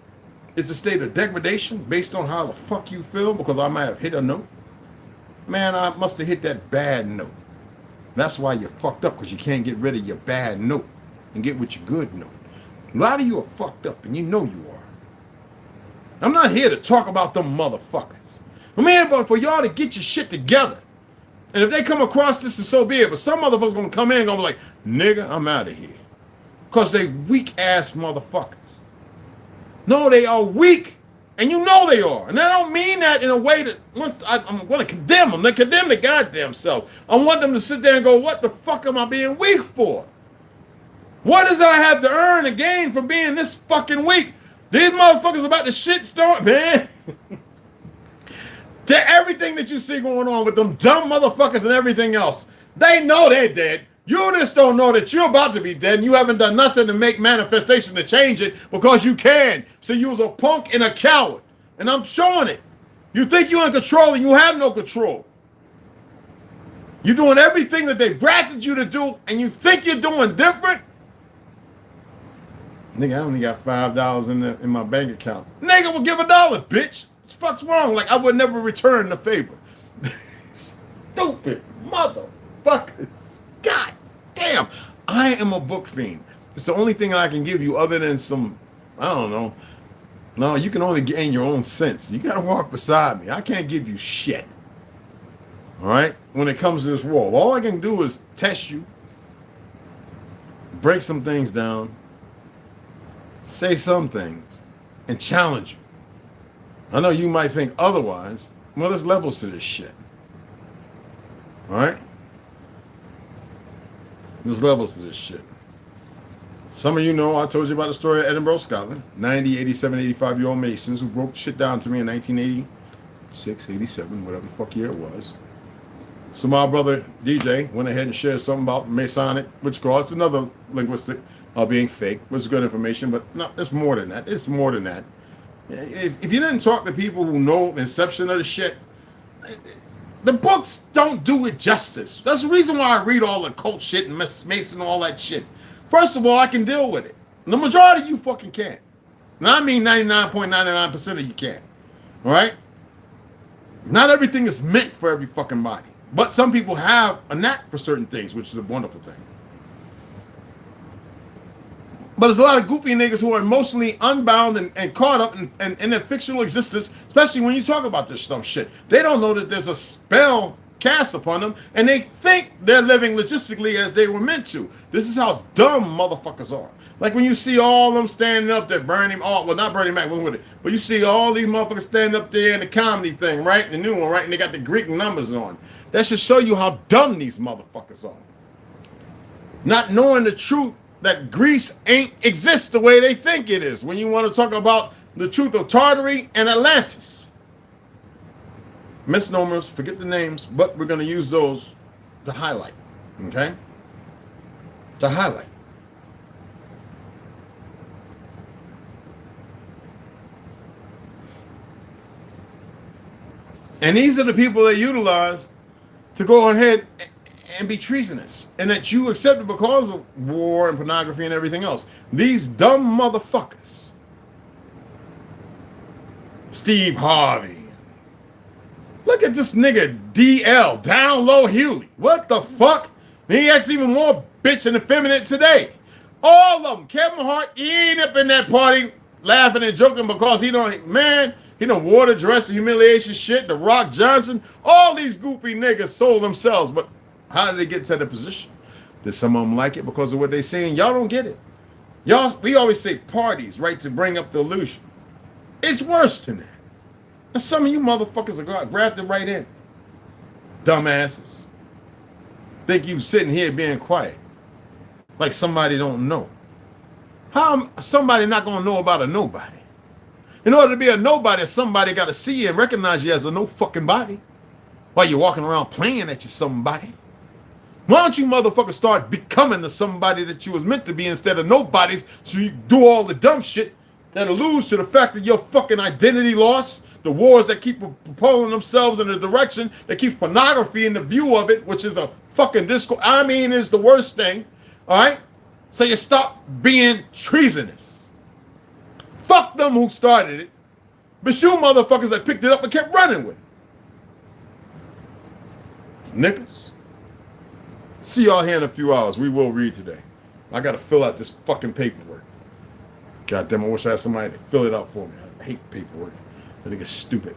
is a state of degradation based on how the fuck you feel because I might have hit a note. Man, I must have hit that bad note. That's why you're fucked up, because you can't get rid of your bad note and get with your good note. A lot of you are fucked up, and you know you are. I'm not here to talk about them motherfuckers. I'm here for y'all to get your shit together. And if they come across this, and so be it. But some motherfuckers gonna come in and gonna be like, nigga, I'm out of here. Because they weak-ass motherfuckers. No, they are weak, and you know they are. And I don't mean that in a way that I'm going to condemn them. They condemn the goddamn self. I want them to sit there and go, what the fuck am I being weak for? What is it I have to earn and gain from being this fucking weak? These motherfuckers about to shit start, man. To everything that you see going on with them dumb motherfuckers and everything else. They know they're dead. You just don't know that you're about to be dead and you haven't done nothing to make manifestation to change it because you can. So you was a punk and a coward. And I'm showing it. You think you're in control and you have no control. You're doing everything that they've drafted you to do and you think you're doing different. Nigga, I only got $5 in my bank account. Nigga will give $1, bitch. What the fuck's wrong? Like I would never return the favor. Stupid motherfuckers. God damn, I am a book fiend. It's the only thing that I can give you other than some, I don't know. No, you can only gain your own sense. You got to walk beside me. I can't give you shit. All right? When it comes to this world, all I can do is test you, break some things down, say some things, and challenge you. I know you might think otherwise. Well, there's levels to this shit. All right? There's levels to this shit. Some of you know I told you about the story of Edinburgh, Scotland. 90, 87, 85-year-old Masons who broke shit down to me in 1986, 87, whatever the fuck year it was. So my brother DJ went ahead and shared something about Masonic witchcraft. It's another linguistic being fake, which is good information, but no, it's more than that. It's more than that. If you didn't talk to people who know the inception of the shit, the books don't do it justice. That's the reason why I read all the cult shit and Mason and all that shit. First of all, I can deal with it. The majority of you fucking can't. And I mean 99.99% of you can't. All right? Not everything is meant for every fucking body. But some people have a knack for certain things, which is a wonderful thing. But there's a lot of goofy niggas who are emotionally unbound and caught up in their fictional existence, especially when you talk about this dumb shit. They don't know that there's a spell cast upon them, and they think they're living logistically as they were meant to. This is how dumb motherfuckers are. Like when you see all them standing up there, Bernie, well, not Bernie Mac, with it, but you see all these motherfuckers standing up there in the comedy thing, right? The new one, right? And they got the Greek numbers on. That should show you how dumb these motherfuckers are. Not knowing the truth that Greece ain't exists the way they think it is when you want to talk about the truth of Tartary and Atlantis. Misnomers, forget the names, but we're going to use those to highlight, okay? To highlight. And these are the people that utilize to go ahead and be treasonous, and that you accept it because of war and pornography and everything else. These dumb motherfuckers. Steve Harvey. Look at this nigga DL, Down Low Hewley. What the fuck? He acts even more bitch and effeminate today. All of them. Kevin Hart, he ain't up in that party laughing and joking because he don't, man, he done wore the dress and humiliation shit. The Rock Johnson, all these goofy niggas sold themselves, but how did they get to that position? Did some of them like it because of what they saying? Y'all don't get it. Y'all, we always say parties, right, to bring up the illusion. It's worse than that. And some of you motherfuckers are grafted right in. Dumbasses. Think you sitting here being quiet. Like somebody don't know. How am somebody not gonna know about a nobody? In order to be a nobody, somebody gotta see you and recognize you as a no fucking body. While you're walking around playing that you're somebody. Why don't you motherfuckers start becoming the somebody that you was meant to be instead of nobodies, so you do all the dumb shit that alludes to the fact that your fucking identity lost, the wars that keep propelling themselves in a direction that keeps pornography in the view of it, which is a fucking disco. I mean, is the worst thing. All right? So you stop being treasonous. Fuck them who started it. But you motherfuckers that picked it up and kept running with it. Niggas. See y'all here in a few hours. We will read today. I got to fill out this fucking paperwork. God damn, I wish I had somebody to fill it out for me. I hate paperwork. I think it's stupid.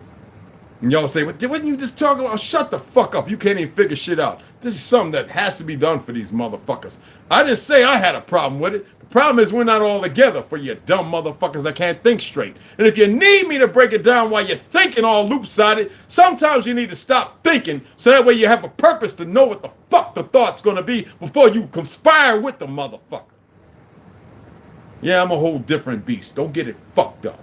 And y'all say, what didn't you just talk about? Shut the fuck up. You can't even figure shit out. This is something that has to be done for these motherfuckers. I didn't say I had a problem with it. The problem is we're not all together for you dumb motherfuckers that can't think straight. And if you need me to break it down while you're thinking all loop-sided, sometimes you need to stop thinking so that way you have a purpose to know what the fuck the thought's going to be before you conspire with the motherfucker. Yeah, I'm a whole different beast. Don't get it fucked up.